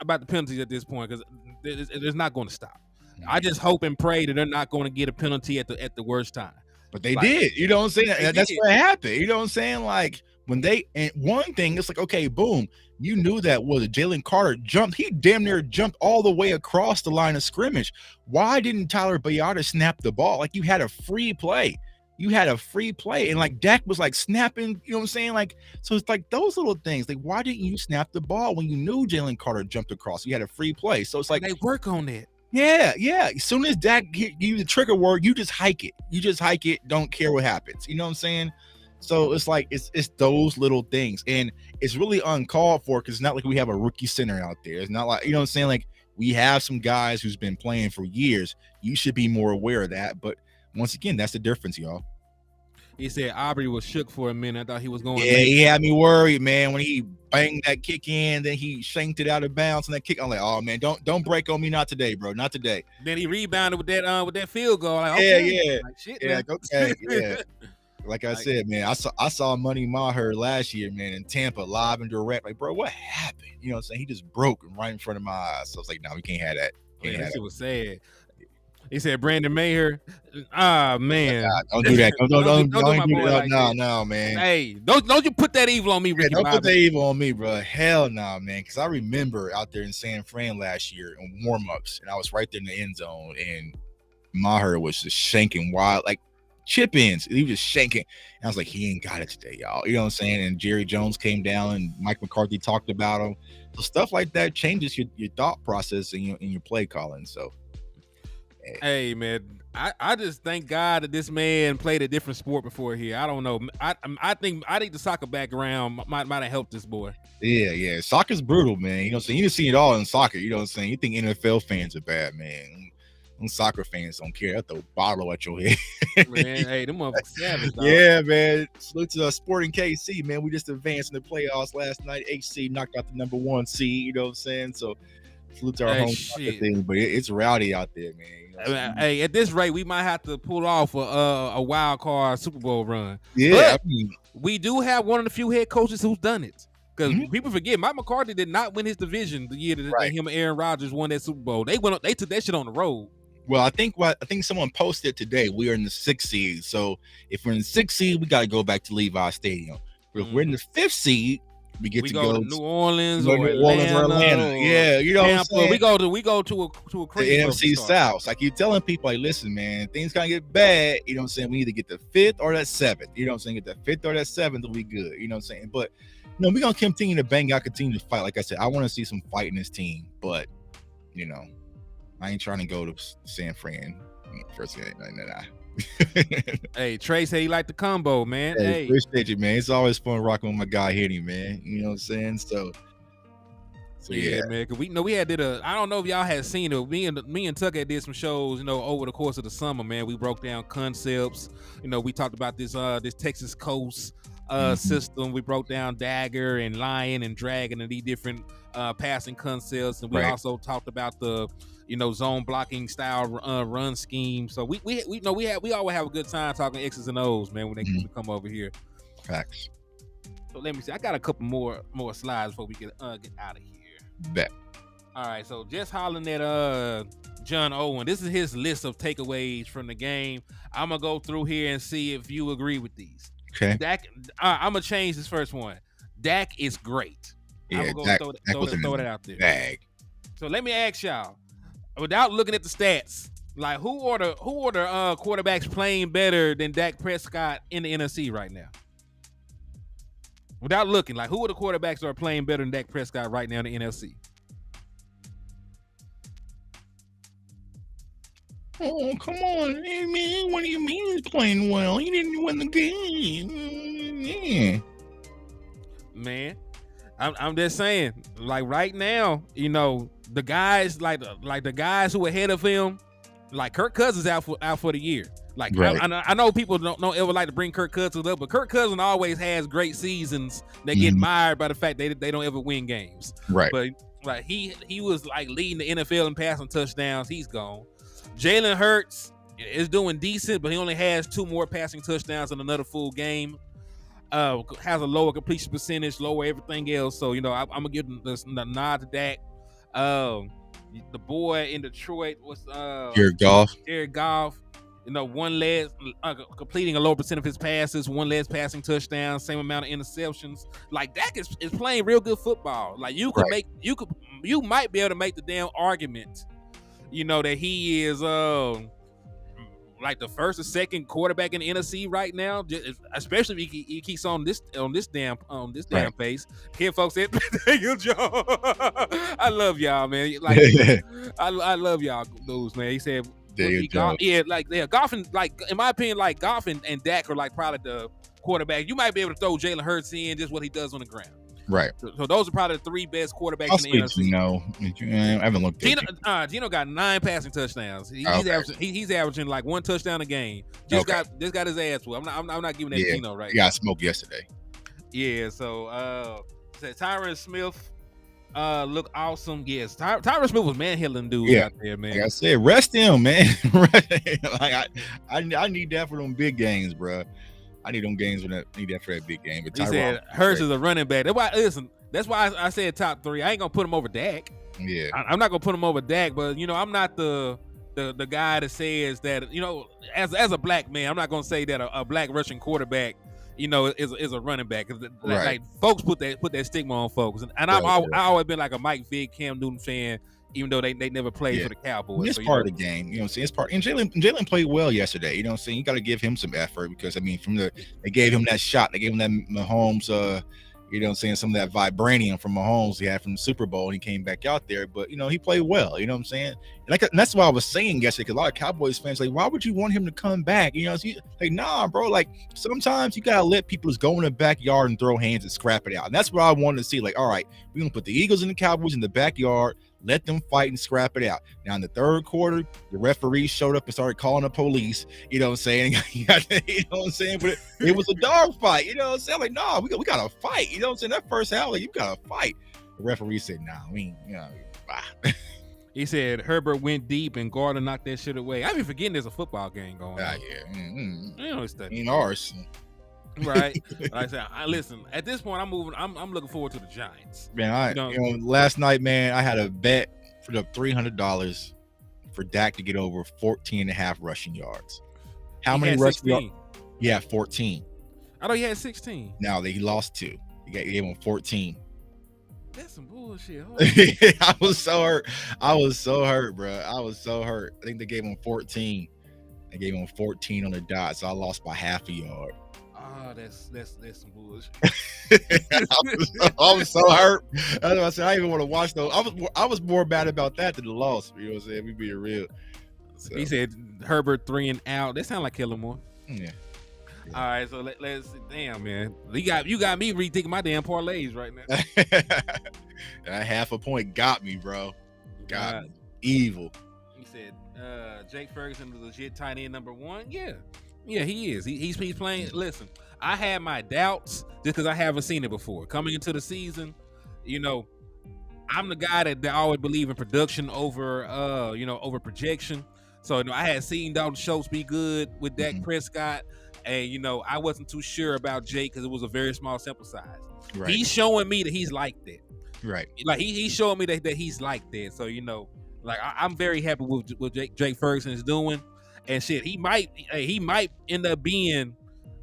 about the penalties at this point, because it's not going to stop. I just hope and pray that they're not going to get a penalty at the worst time. But they did. You know what I'm saying? That's what happened. You know what I'm saying? Like when and one thing, it's like, okay, boom. You knew that was Jalen Carter jumped. He damn near jumped all the way across the line of scrimmage. Why didn't Tyler Bayarda snap the ball? Like, you had a free play. And like Dak was like snapping, you know what I'm saying? Like, so it's like those little things. Like, why didn't you snap the ball when you knew Jalen Carter jumped across? You had a free play. So it's like they work on that. Yeah. As soon as Dak give you the trigger word, you just hike it. Don't care what happens. You know what I'm saying? So it's like it's those little things, and it's really uncalled for, because it's not like we have a rookie center out there. It's not like, you know what I'm saying? Like, we have some guys who's been playing for years. You should be more aware of that. But once again, that's the difference, y'all. He said Aubrey was shook for a minute. I thought he was going. Yeah, he had me worried, man. When he banged that kick in, then he shanked it out of bounds on that kick. I'm like, oh man, don't break on me, not today, bro, not today. Then he rebounded with that field goal. Like, okay. Yeah. Like, shit, Yeah, man. okay, yeah. Like I said, man, I saw Money Maher last year, man, in Tampa, live and direct. Like, bro, what happened? You know what I'm saying? He just broke right in front of my eyes. So I was like, no, we can't have that. That shit was sad. He said Brandon Mayer. Ah, man. Don't do that. Don't do my boy like that. No, man. Hey, don't you put that evil on me, Ricky. Don't put that evil on me, bro. Hell no, man. Because I remember out there in San Fran last year in warm-ups, and I was right there in the end zone, and Maher was just shanking wild, like chip ins. He was just shanking. And I was like, he ain't got it today, y'all. You know what I'm saying? And Jerry Jones came down, and Mike McCarthy talked about him. So stuff like that changes your thought process and your play calling. So, hey, man, I just thank God that this man played a different sport before here. I don't know. I think the soccer background might have helped this boy. Yeah. Soccer's brutal, man. You know what I'm saying? You can see it all in soccer. You know what I'm saying? You think NFL fans are bad, man. Them soccer fans don't care. They'll throw a bottle at your head. Man, hey, them motherfuckers savage, dog. Yeah, man. Salute to Sporting KC, man. We just advanced in the playoffs last night. HC knocked out the number 1 seed. You know what I'm saying? So salute to our home soccer thing. But it's rowdy out there, man. You know hey, at this rate, we might have to pull off a wild card Super Bowl run. Yeah, but we do have one of the few head coaches who's done it. Because people forget, Mike McCarthy did not win his division the year that him and Aaron Rodgers won that Super Bowl. They took that shit on the road. Well, I think someone posted today, we are in the 6th seed. So if we're in the 6th seed, we got to go back to Levi Stadium. But if we're in the 5th seed, we get to go to New Orleans or Atlanta. Yeah, you know Tampa. what I'm saying? We go to a crazy NFC South. Like you're telling people, like, listen, man, things gonna get bad. You know what I'm saying? We either get the 5th or that 7th. You know what I'm saying? Get the 5th or that 7th will be good. You know what I'm saying? But we're gonna continue to bang out, continue to fight. Like I said, I want to see some fight in this team, but I ain't trying to go to San Fran first game. Nah. Hey, Trey said he liked the combo, man. Hey, appreciate you, man. It's always fun rocking with my guy Hitty, man. You know what I'm saying? So yeah, man. Cause we did I don't know if y'all had seen it. Me and Tuck had did some shows, over the course of the summer, man. We broke down concepts. We talked about this Texas Coast system. We broke down Dagger and Lion and Dragon and these different passing concepts, and we also talked about the zone blocking style run scheme. So we always have a good time talking X's and O's, man, when they come over here. Facts. So let me see. I got a couple more slides before we get out of here. Bet. All right. So just hollering at John Owen. This is his list of takeaways from the game. I'm gonna go through here and see if you agree with these. Okay. Dak. I'm gonna change this first one. Dak is great. Yeah, I'm gonna throw that out there. Bag. So let me ask y'all, without looking at the stats, like who are the quarterbacks playing better than Dak Prescott in the NFC right now? Without looking, like who are the quarterbacks that are playing better than Dak Prescott right now in the NFC? Oh, come on, man. What do you mean he's playing well? He didn't win the game. Yeah. Man, I'm just saying, like right now, the guys like the guys who are ahead of him, like Kirk Cousins out for the year. Like I know people don't ever like to bring Kirk Cousins up, but Kirk Cousins always has great seasons that get mired by the fact they don't ever win games. Right. But like he was like leading the NFL in passing touchdowns. He's gone. Jalen Hurts is doing decent, but he only has 2 more passing touchdowns in another full game. Has a lower completion percentage, lower everything else. So I'm gonna give the nod to Dak. The boy in Detroit was Jared Goff. One less completing a lower percent of his passes, one less passing touchdowns, same amount of interceptions. Like Dak is playing real good football. Like you might be able to make the damn argument, that he is like the first or second quarterback in the NFC right now, especially if he keeps on this damn pace. Here, folks, thank you, Joe. I love y'all, man. Like I love y'all dudes, man. He said, Goff and like in my opinion, like Goff and Dak are like probably the quarterback. You might be able to throw Jalen Hurts in just what he does on the ground. Right. So those are probably the 3 best quarterbacks I'll in the NFC. Geno. I haven't looked at Geno got 9 passing touchdowns. Okay. He's averaging like 1 touchdown a game. Just got his ass whooped. I'm not giving that Geno right. He got smoked yesterday. Yeah. So Tyron Smith look awesome. Yes, Tyron Smith was manhandling dudes out there, man. Like I said, rest him, man. Like I need that for them big games, bro. I need them games when I need that for that big game. But he said Hurts is a running back. That's why I said top 3. I ain't gonna put him over Dak. Yeah, I'm not gonna put him over Dak, but I'm not the guy that says that, as a black man, I'm not gonna say that a black Russian quarterback, is a running back. Like folks put that stigma on folks, and I always been like a Mike Vick, Cam Newton fan, even though they never played for the Cowboys. It's part of the game, It's part. And Jalen played well yesterday. You know what I'm saying? You got to give him some effort because they gave him that shot. They gave him that Mahomes. You know what I'm saying? Some of that vibranium from Mahomes he had from the Super Bowl, and he came back out there. But, he played well. You know what I'm saying? And that's why I was saying yesterday, because a lot of Cowboys fans like, why would you want him to come back? Like, nah, bro. Like, sometimes you got to let people just go in the backyard and throw hands and scrap it out. And that's what I wanted to see. Like, all right, we're going to put the Eagles and the Cowboys in the backyard. Let them fight and scrap it out. Now, in the third quarter, the referees showed up and started calling the police. You know what I'm saying? You know what I'm saying? But it was a dog fight. You know what I'm saying? Like, no, we got to fight. You know what I'm saying? That first half, like, you got to fight. The referee said, nah, bye. He said Herbert went deep and Gardner knocked that shit away. I be forgetting there's a football game going on. Yeah. It's that. In ours. Right. Like I said, listen, at this point, I'm looking forward to the Giants. Man, last night, man, I had a bet for the $300 for Dak to get over 14.5 rushing yards. How many rushing yards? Yeah, 14. I thought he had 16. No, he lost 2. He gave him 14. That's some bullshit. I was so hurt, bro. I was so hurt. I think they gave him 14. They gave him 14 on the dot, so I lost by half a yard. Oh, that's some bullshit. I was so hurt. That's what I said. I didn't even want to watch those. I was more mad about that than the loss. You know what I'm saying? We being real. So. He said Herbert 3 and out. That sound like Kellen Moore. Yeah. All right, so let's damn, man. You got me rethinking my damn parlays right now. That half a point got me, bro. Got me. Evil. He said Jake Ferguson is legit tight end number 1. Yeah, he is. He's playing. Listen, I had my doubts just because I haven't seen it before. Coming into the season, I'm the guy that always believe in production over over projection. So I had seen Dalton Schultz be good with Dak Prescott, and I wasn't too sure about Jake because it was a very small sample size. Right. He's showing me that he's like that. Right. Like he's showing me that he's like that. So I'm very happy with what Jake Ferguson is doing. And shit, he might end up being,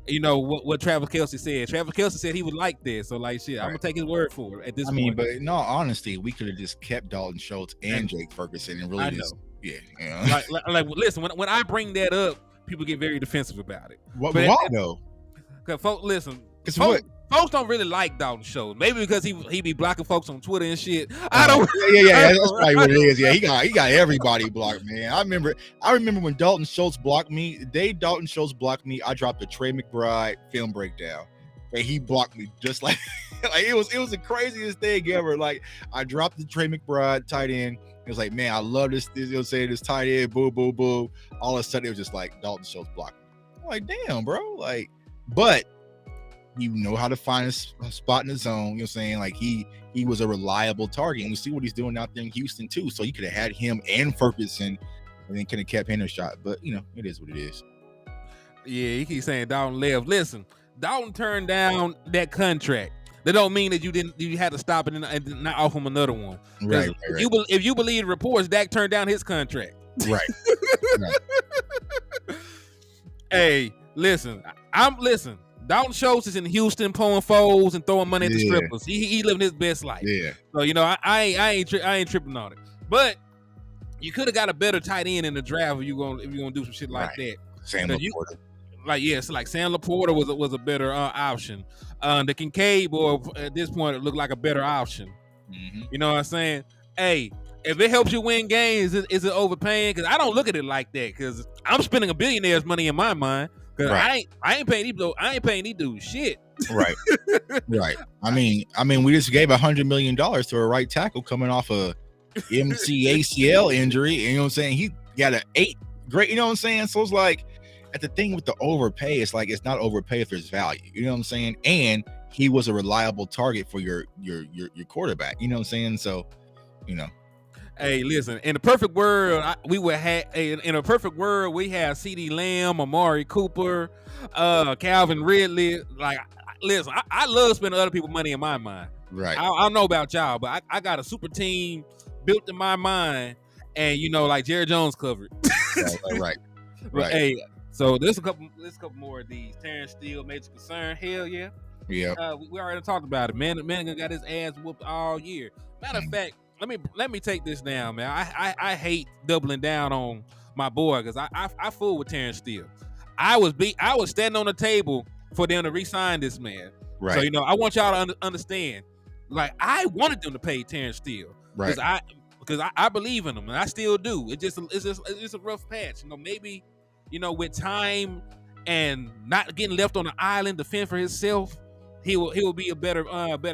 what Travis Kelce said. Travis Kelce said he would like this. So I'm gonna take his word for it at this point. But in all honesty, we could have just kept Dalton Schultz and Jake Ferguson and really listen, when I bring that up, people get very defensive about it. Why though? Because folks don't really like Dalton Schultz. Maybe because he be blocking folks on Twitter and shit. I don't. Yeah. That's probably what it is. Yeah, he got everybody blocked, man. I remember when Dalton Schultz blocked me. The day Dalton Schultz blocked me, I dropped a Trey McBride film breakdown. And he blocked me just like it was the craziest thing ever. Like I dropped the Trey McBride tight end. It was like, man, I love this. You'll say this tight end, boo, boo, boo. All of a sudden, it was just like Dalton Schultz blocked me. I'm like, damn, bro. Like, but you know how to find a spot in the zone. You know what I'm saying? Like he was a reliable target. And we see what he's doing out there in Houston too. So you could have had him and Ferguson and then could have kept Hendershot. But it is what it is. Yeah, he keeps saying Dalton left. Listen, Dalton turned down that contract. That don't mean that you had to stop it and not offer him another one. Right. If you believe the reports, Dak turned down his contract. Right. Hey, listen. Dalton Schultz is in Houston pulling foes and throwing money at the strippers. He living his best life. Yeah. So I ain't tripping on it. But you could have got a better tight end in the draft if you gonna do some shit like that. Sam Laporta. Like Sam Laporta was a better option. The Kincaid boy at this point it looked like a better option. Mm-hmm. You know what I'm saying? Hey, if it helps you win games, is it overpaying? Because I don't look at it like that. Because I'm spending a billionaire's money in my mind. Because I ain't paying these dudes shit. Right. Right. I mean, we just gave $100 million to a right tackle coming off a MCACL injury. And you know what I'm saying? He got an 8 great, you know what I'm saying? So it's like, at the thing with the overpay, it's like, it's not overpay if there's value. You know what I'm saying? And he was a reliable target for your quarterback. You know what I'm saying? So, you know. Hey, listen. In a perfect world, we would have. In a perfect world, we have C.D. Lamb, Amari Cooper, Calvin Ridley. Like, listen, I love spending other people's money in my mind. Right. I don't know about y'all, but I got a super team built in my mind, and like Jerry Jones covered. Right. But hey, so there's a couple more of these. Terence Steele, major concern. Hell yeah. Yeah. We already talked about it. Man got his ass whooped all year. Matter of fact, let me take this down, man. I hate doubling down on my boy because I fool with Terence Steele. I was standing on the table for them to re-sign this man. Right. So I want y'all to understand. Like, I wanted them to pay Terence Steele. Right. Because I believe in him, and I still do. It's just a rough patch. Maybe with time and not getting left on an island to fend for himself, he will be a better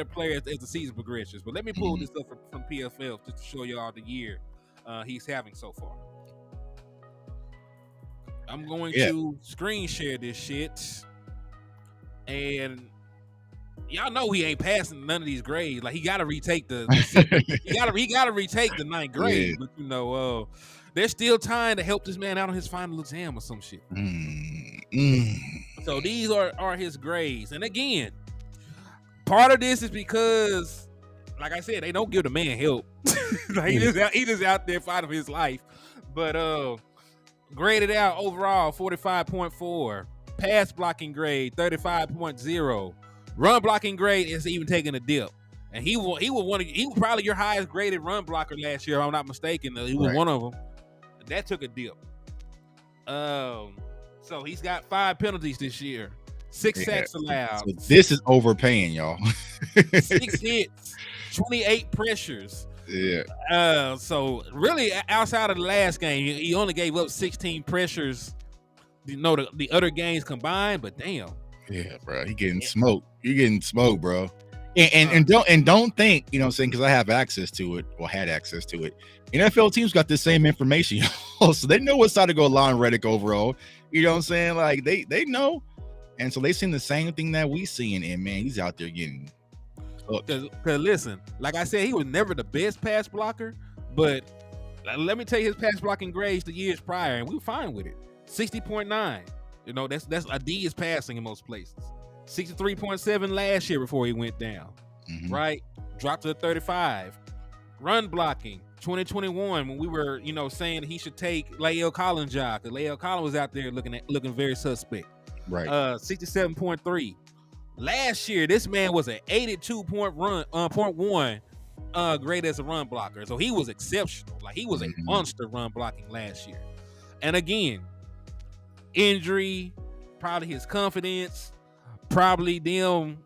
player as the season progresses. But let me pull this up from PFF just to show y'all the year he's having so far. I'm going to screen share this shit, and y'all know he ain't passing none of these grades. Like, he got to retake he got to retake the 9th grade. Yeah. But there's still time to help this man out on his final exam or some shit. So these are his grades, and again, part of this is because, like I said, they don't give the man help. Like, he just out there fighting for his life. But graded out overall 45.4, pass blocking grade 35.0, run blocking grade is even taking a dip. And he was probably your highest graded run blocker last year, if I'm not mistaken. He was one of them. That took a dip. So he's got 5 penalties this year. 6 sacks allowed. So this is overpaying, y'all. 6 hits, 28 pressures. Yeah. So really, outside of the last game, he only gave up 16 pressures. The other games combined, but damn. Yeah, bro, he getting smoked. You getting smoked, bro. And don't think, you know what I'm saying, because I have access to it, or had access to it. NFL teams got the same information, so they know what side to go line Reddick overall. You know what I'm saying? Like, they know. And so they seen the same thing that we seeing, and man, he's out there getting hooked. Because listen, like I said, he was never the best pass blocker, but let me tell you his pass blocking grades the years prior, and we were fine with it. 60.9. That's a D is passing in most places. 63.7 last year before he went down. Right? Dropped to 35. Run blocking 2021 when we were, saying he should take Lael Collins' job, because Lael Collins was out there looking very suspect. Right. 67.3. Last year, this man was an 82.1 grade as a run blocker. So he was exceptional. Like, he was a monster run blocking last year. And again, injury, probably his confidence, probably them.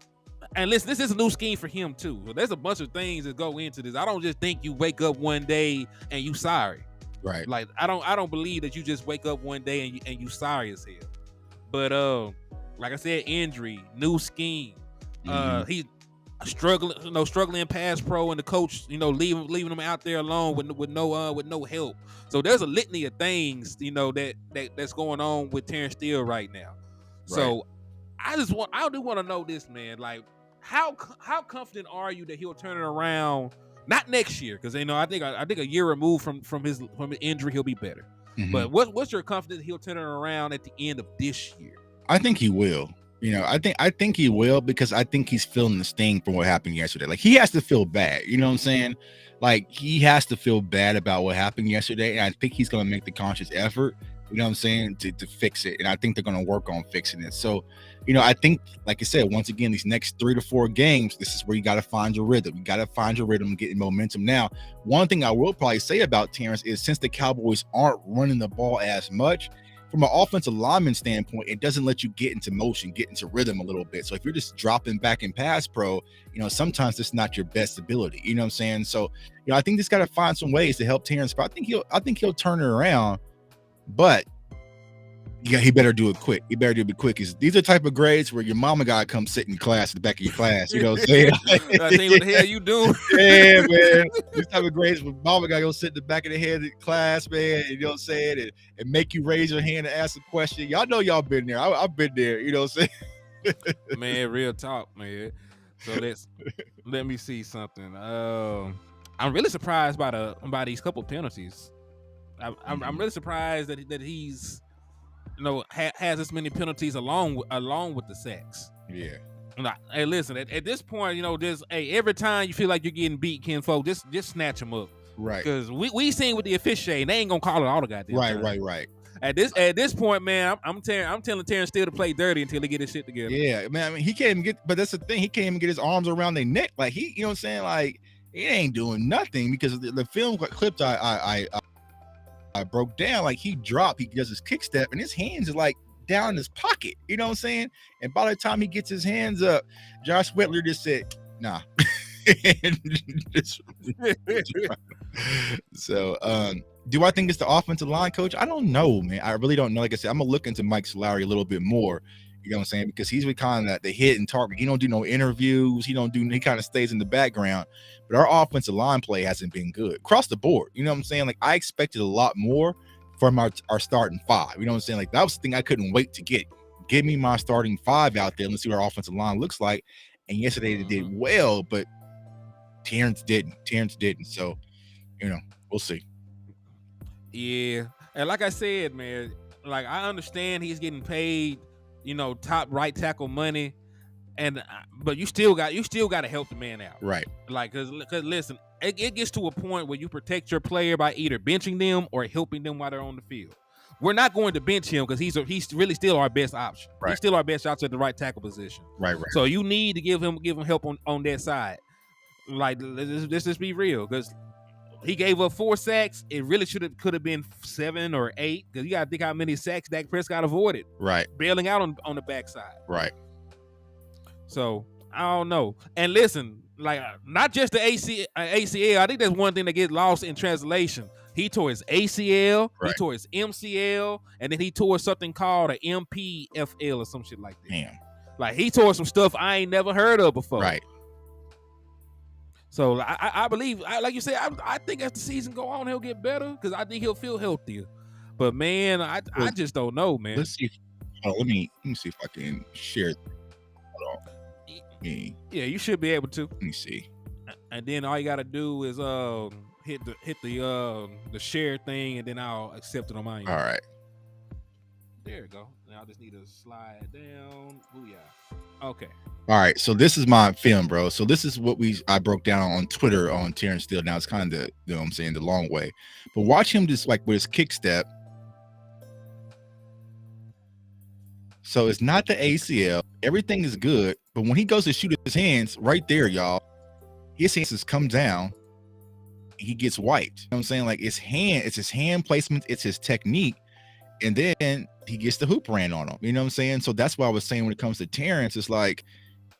And listen, this is a new scheme for him too. So there's a bunch of things that go into this. I don't just think you wake up one day and you sorry. Right. Like, I don't believe that you just wake up one day and you sorry as hell. But like I said, injury, new scheme. He's struggling in pass pro, and the coach, leaving him out there alone with no help. So there's a litany of things, that's going on with Terence Steele right now. Right. So I do want to know this, man. Like, how confident are you that he'll turn it around? Not next year, because I think a year removed from his injury, he'll be better. But what's your confidence he'll turn it around at the end of this year? I think he will. I think he will, because I think he's feeling the sting from what happened yesterday. Like, he has to feel bad. You know what I'm saying? Like, he has to feel bad about what happened yesterday, and I think he's going to make the conscious effort, you know what I'm saying, to fix it. And I think they're going to work on fixing it. So, I think, like I said, once again, these next 3 to 4 games, this is where you got to find your rhythm. You got to find your rhythm, getting momentum. Now, one thing I will probably say about Terence is, since the Cowboys aren't running the ball as much, from an offensive lineman standpoint, it doesn't let you get into motion, get into rhythm a little bit. So if you're just dropping back in pass pro, sometimes it's not your best ability. You know what I'm saying? So, I think just got to find some ways to help Terence. But I think he'll turn it around. But Yeah, he better do it quick. He better do it quick. These are type of grades where your mama gotta come sit in class at the back of your class. You know what I'm saying? I think what the hell you doing? Yeah, man. These type of grades where mama gotta go sit in the back of the head of the class, man. You know what I'm saying? And make you raise your hand and ask a question. Y'all know y'all been there. I've been there. You know what I'm saying? Man, real talk, man. So let me see something. I'm really surprised by these couple penalties. I'm really surprised that he's has this many penalties along with the sacks. Yeah. Hey, listen. At this point, every time you feel like you're getting beat, kinfolk, just snatch them up. Right. Because we seen with the officiating, they ain't gonna call it all the goddamn time. Right. At this point, man, I'm telling Terence Steele to play dirty until they get his shit together. Yeah, man. I mean, he can't even get. But that's the thing. He can't even get his arms around their neck. Like you know what I'm saying? Like he ain't doing nothing because the film clips I broke down. Like he dropped. He does his kick step, and his hands are like down in his pocket. You know what I'm saying? And by the time he gets his hands up, Josh Whitler just said, "Nah." So, do I think it's the offensive line coach? I don't know, man. I really don't know. Like I said, I'm gonna look into Mike Solari a little bit more. You know what I'm saying? Because he's kind of the hit and target. He don't do no interviews. He kind of stays in the background. But our offensive line play hasn't been good across the board. You know what I'm saying? Like I expected a lot more from our starting five. You know what I'm saying? Like that was the thing I couldn't wait to get. Give me my starting five out there. Let's see what our offensive line looks like. And yesterday they did well, but Terence didn't. So, we'll see. Yeah, and like I said, man, like I understand he's getting paid, top right tackle money, but you still got to help the man out, right? Like, cause listen, it gets to a point where you protect your player by either benching them or helping them while they're on the field. We're not going to bench him because he's really still our best option. Right. He's still our best option at the right tackle position. Right. So you need to give him help on that side. Like let's just be real, because he gave up 4 sacks. It really could have been 7 or 8, because you got to think how many sacks Dak Prescott avoided. Right. Bailing out on the backside. Right. So I don't know. And listen, like not just the ACL. I think that's one thing that gets lost in translation. He tore his ACL, right. He tore his MCL, and then he tore something called a MPFL or some shit like that. Damn. Like he tore some stuff I ain't never heard of before. Right. So I believe, like you said, I think as the season go on, he'll get better because I think he'll feel healthier. But man, I just don't know, man. Let's see. Let me see if I can share. Hold on. Yeah, you should be able to. Let me see. And then all you got to do is hit the share thing, and then I'll accept it on my end. All right. There you go. Now I just need to slide down. Booyah. Okay. All right. So this is my film, bro. So this is what I broke down on Twitter on Terence Steele. Now it's kind of you know what I'm saying, the long way. But watch him just like with his kick step. So it's not the ACL. Everything is good. But when he goes to shoot his hands right there, y'all, his hands just come down. He gets wiped. You know what I'm saying? Like it's his hand placement, it's his technique. And then he gets the hoop ran on him. You know what I'm saying? So that's why I was saying when it comes to Terence, it's like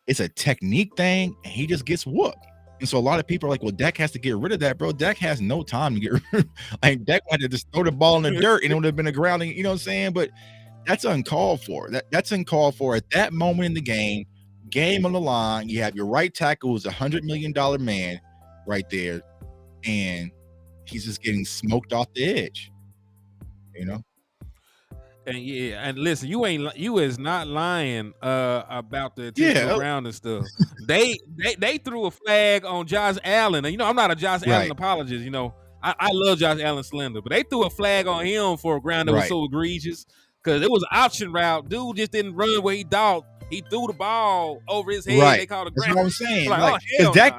it's a technique thing, and he just gets whooped. And so a lot of people are like, well, Dak has to get rid of that, bro. Dak has no time to get rid. Like Dak had to just throw the ball in the dirt and it would have been a grounding, you know what I'm saying? But that's uncalled for. That's uncalled for at that moment in the game on the line. You have your right tackle who's $100 million man right there, and he's just getting smoked off the edge, you know? And yeah, and listen, you is not lying about the ground and stuff. They threw a flag on Josh Allen, and I'm not a Josh Allen apologist. I love Josh Allen slender, but they threw a flag on him for a ground that was so egregious because it was an option route. Dude just didn't run where he thought. He threw the ball over his head. Right. They called it That's ground. what I'm saying. Like,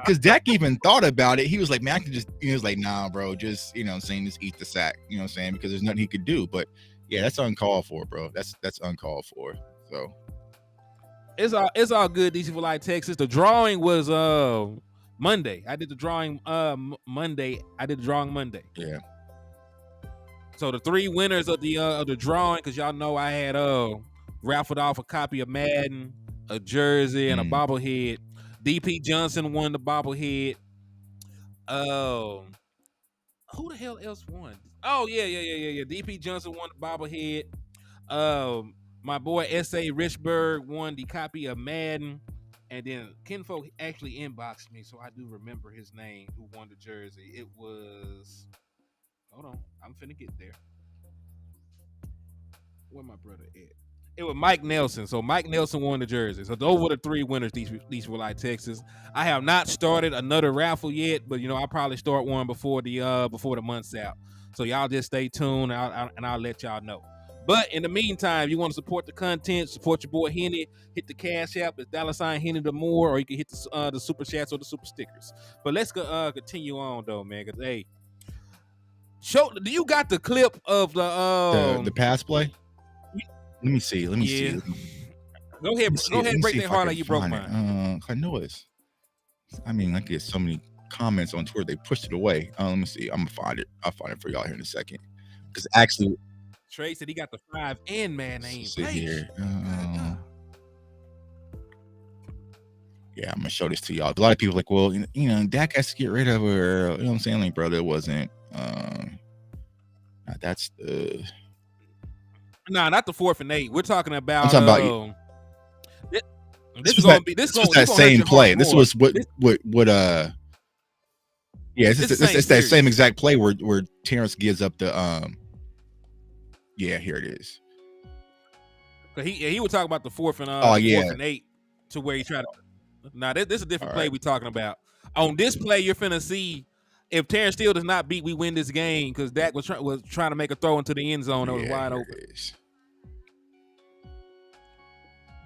because Dak even thought about it. He was like, man, I can just. He was like, nah, bro, just just eat the sack. You know what I'm saying? Because there's nothing he could do. But yeah, that's uncalled for, bro. That's uncalled for. So it's all good. DC for Light, Texas. The drawing was Monday. I did the drawing Monday. Yeah. So the 3 winners of the drawing, because y'all know I had raffled off a copy of Madden, a jersey, and a bobblehead. DP Johnson won the bobblehead. Who the hell else won? Oh yeah. DP Johnson won the bobblehead. My boy S.A. Richburg won the copy of Madden, and then Kinfolk actually inboxed me, so I do remember his name who won the jersey. It was, hold on, I'm finna get there. Where my brother at? It was Mike Nelson. So Mike Nelson won the jersey. So those were the three winners. These were like Texas. I have not started another raffle yet, but I'll probably start one before the month's out. So y'all just stay tuned, and I'll let y'all know. But in the meantime, you want to support the content, support your boy Henny, hit the Cash App, it's $Henny the more, or you can hit the super chats or the super stickers. But let's continue on though, man. Cause hey, do you got the clip of the pass play? Let me see. Go ahead and break that heart like you broke mine. I know it's. I mean, I get so many comments on Twitter. They pushed it away. Let me see. I'm gonna find it. I'll find it for y'all here in a second. Because actually, Trey said he got the 5 and man name. See here. Yeah, I'm gonna show this to y'all. A lot of people are like, well, Dak has to get rid of her. You know what I'm saying? Like, brother, it wasn't. That's the. No, not the 4th and 8. We're talking about. I'm talking about. This is gonna be that same play. This was what yeah, it's that same exact play where Terrence gives up the yeah, here it is. He would talk about the 4th and 4th and 8 to where he tried to. Now this is a different play we're talking about. On this play, you're finna see if Terence Steele does not beat, we win this game because Dak was trying to make a throw into the end zone that was wide open.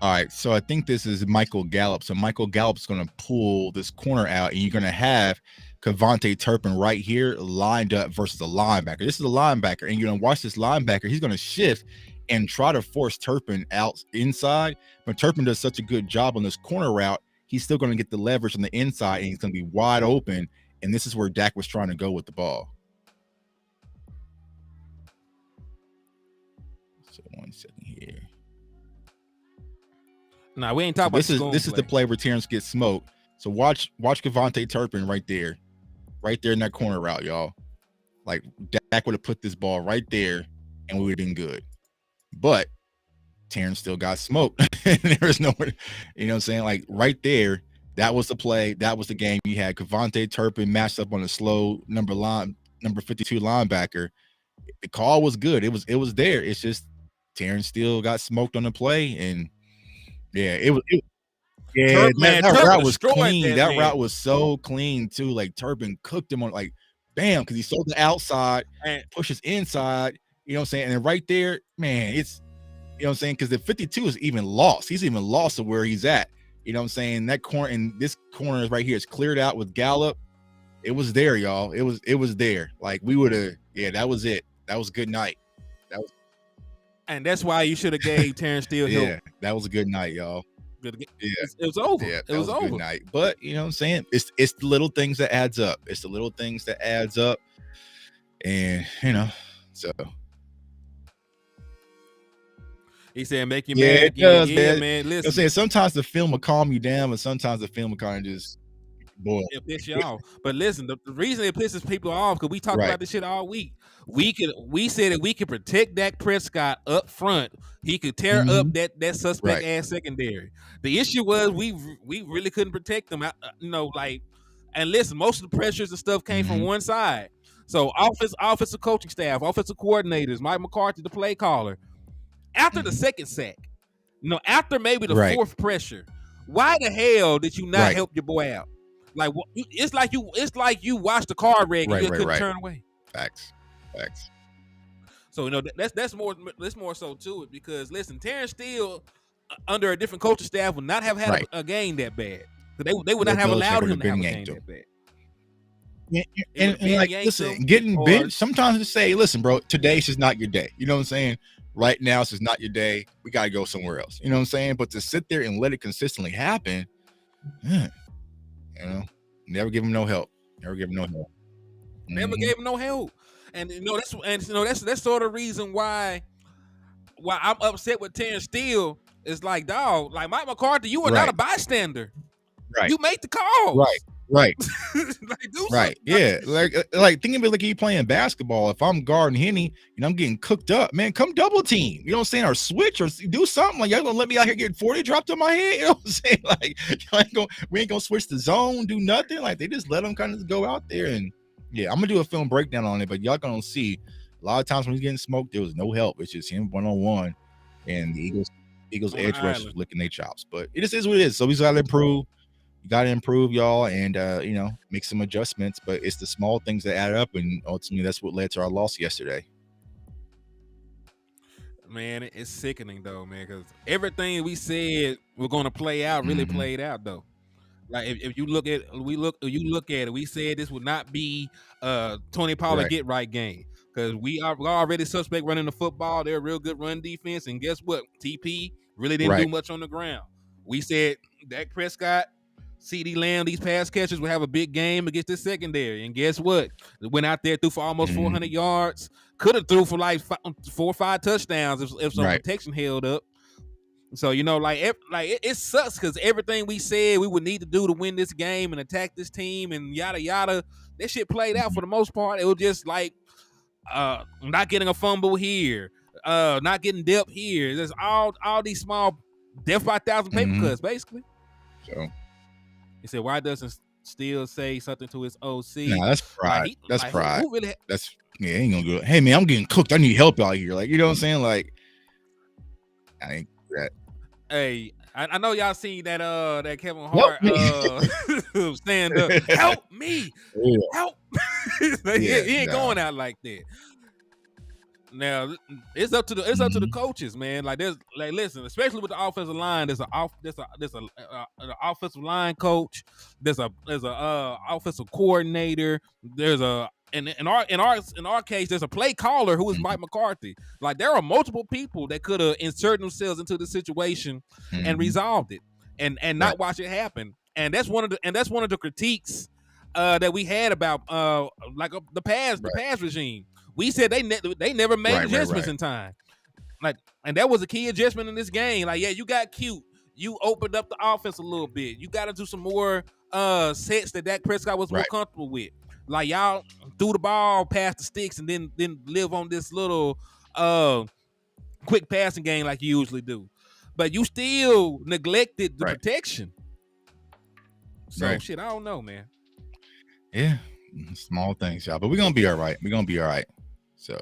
All right, so I think this is Michael Gallup. So Michael Gallup's going to pull this corner out, and you're going to have Kevontae Turpin right here lined up versus the linebacker. This is a linebacker, and you're going to watch this linebacker. He's going to shift and try to force Turpin out inside, but Turpin does such a good job on this corner route, he's still going to get the leverage on the inside, and he's going to be wide open, and this is where Dak was trying to go with the ball. So 1 second here. Nah, we ain't talking about this is the play where Terrence gets smoked. So watch Kevontae Turpin right there in that corner route, y'all. Like Dak would have put this ball right there, and we would have been good. But Terrence still got smoked. There was nowhere, you know what I'm saying? Like right there, that was the play. That was the game. You had Kevontae Turpin matched up on a slow number 52 linebacker. The call was good. It was there. It's just Terrence still got smoked on the play, and yeah, that route was clean. That route was so clean too. Like Turpin cooked him on like bam, because he sold the outside, pushes inside, you know what I'm saying? And then right there, man, it's you know what I'm saying, because the 52 is even lost. He's even lost to where he's at. You know what I'm saying? That corner and this corner right here is cleared out with Gallup. It was there, y'all. It was there. Like we would have, that was it. That was a good night. And that's why you should have gave Terence Steele help. That was a good night, y'all. Yeah, it was over. Yeah, it was over. A good night. But you know what I'm saying? It's the little things that adds up. It's the little things that adds up. And so he said, "Make you mad." It does, man. Man. Listen, I'm saying sometimes the film will calm you down, but sometimes the film will kind of just boil. It piss you off. But listen, the reason it pisses people off because we talked about this shit all week. We said that we could protect Dak Prescott up front. He could tear up that suspect ass secondary. The issue was we really couldn't protect them. And listen, most of the pressures and stuff came from one side. So offensive coaching staff, offensive coordinators, Mike McCarthy, the play caller. After the second sack, after maybe the fourth pressure, why the hell did you not help your boy out? Like it's like you watched the car wreck and you couldn't turn away. Facts. So that's more so to it because listen, Terence Steele under a different coaching staff would not have had a game that bad. They would not have allowed him to have a game that bad. And like, listen, getting benched sometimes to say, listen, bro, today's just not your day. You know what I'm saying? Right now, it's just not your day. We got to go somewhere else. You know what I'm saying? But to sit there and let it consistently happen, never give him no help. Never give him no help. Never gave him no help. And that's sort of the reason why I'm upset with Terence Steele. It's like, dog, like Mike McCarthy, you are not a bystander. Right. You make the calls. Right. Like, do Right. something. Yeah. Like think of it like you playing basketball. If I'm guarding Henny and I'm getting cooked up, man, come double team. You know what I'm saying? Or switch or do something. Like y'all gonna let me out here get 40 dropped on my head. You know what I'm saying? Like we ain't gonna switch the zone, do nothing. Like they just let them kind of go out there. And yeah, I'm gonna do a film breakdown on it, but y'all gonna see a lot of times when he's getting smoked, there was no help. It's just him 1-on-1 and the Eagles On edge the rushers island. licking their chops. But it just is what it is. So we gotta improve. You got to improve, y'all, and make some adjustments. But it's the small things that add up, and ultimately, that's what led to our loss yesterday. Man, it's sickening though, man, because everything we said we're gonna play out really played out though. Like if you look at it, we said this would not be Tony Pollard Right. get right game because we're already suspect running the football. They're a real good run defense, and guess what? TP really didn't do much on the ground. We said Dak Prescott, CD Lamb, these pass catchers will have a big game against the secondary, and guess what? Went out there, threw for almost 400 yards. Could have threw for like 4 or 5 touchdowns if some protection held up. So it sucks because everything we said we would need to do to win this game and attack this team and yada yada, that shit played out for the most part. It was just like not getting a fumble here, not getting depth here. There's all these small death by 1,000 paper cuts basically. So he said, "Why doesn't Steele say something to his OC?" Nah, that's pride. That's pride. Who really ain't gonna do it. Hey man, I'm getting cooked. I need help out here. Like, you know what I'm saying? Like, I ain't that. Hey, I know y'all seen that Kevin Hart stand up. Help me, help! He ain't going out like that. Now it's up to the coaches, man. Like listen, especially with the offensive line, there's an offensive line coach, there's a offensive coordinator, there's a in our case, there's a play caller who is Mike McCarthy. Like there are multiple people that could have inserted themselves into the situation and resolved it and not watch it happen. And that's one of the critiques that we had about the pass regime. We said they never made adjustments in time. Like, and that was a key adjustment in this game. Like, yeah, you got cute. You opened up the offense a little bit. You got to do some more sets that Dak Prescott was more comfortable with. Like y'all threw the ball past the sticks and then live on this little quick passing game like you usually do. But you still neglected the protection. So shit, I don't know, man. Yeah, small things, y'all. But we're gonna be all right. So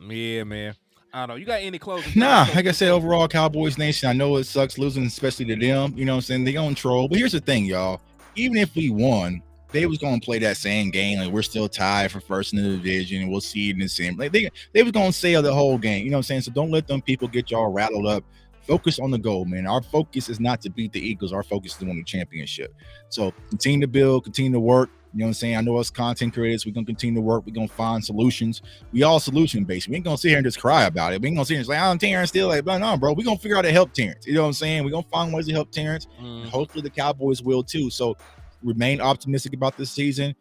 yeah, man. I don't know. You got any closing? Nah, like I said, overall, Cowboys Nation, I know it sucks losing, especially to them. You know what I'm saying? They gonna troll. But here's the thing, y'all. Even if we won, they was gonna play that same game. Like, we're still tied for first in the division, and we'll see it in the same. Like they was gonna say the whole game. You know what I'm saying? So don't let them people get y'all rattled up. Focus on the goal, man. Our focus is not to beat the Eagles. Our focus is to win the championship. So continue to build, continue to work. You know what I'm saying? I know us content creators, we're going to continue to work. We're going to find solutions. We all solution-based. We ain't going to sit here and just cry about it. We ain't going to sit here and say, I'm Terence Steele. Like, no, bro. We're going to figure out how to help Terence. You know what I'm saying? We're going to find ways to help Terence. Hopefully the Cowboys will too. So remain optimistic about this season.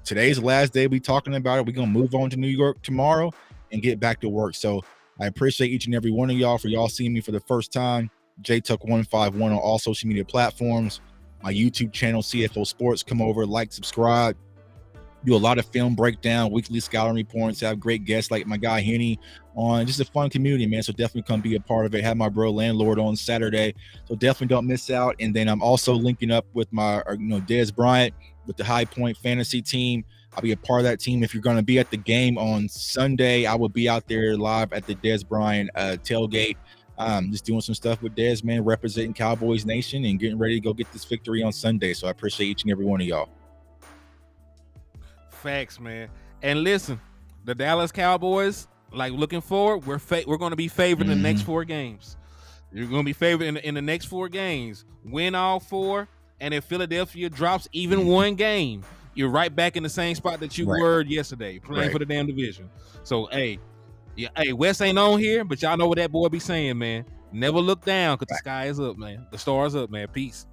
Today's the last day we talking about it. We're going to move on to New York tomorrow and get back to work. So I appreciate each and every one of y'all for y'all seeing me for the first time. JTuck151 on all social media platforms. My YouTube channel, CFO Sports. Come over, like, subscribe. Do a lot of film breakdown, weekly scouting reports, have great guests like my guy Henny on. Just a fun community, man. So definitely come be a part of it. Have my bro Landlord on Saturday. So definitely don't miss out. And then I'm also linking up with my, Dez Bryant with the High Point Fantasy team. I'll be a part of that team. If you're going to be at the game on Sunday, I will be out there live at the Dez Bryant tailgate. Just doing some stuff with Dez, man, representing Cowboys Nation and getting ready to go get this victory on Sunday. So I appreciate each and every one of y'all. Facts, man. And listen, the Dallas Cowboys, like, looking forward, we're going to be favored in the next 4 games. You're going to be favored in the next 4 games. Win all 4, and if Philadelphia drops even 1 game, you're right back in the same spot that you were yesterday, playing for the damn division. So, hey, Wes ain't on here, but y'all know what that boy be saying, man. Never look down because the sky is up, man. The stars up, man. Peace.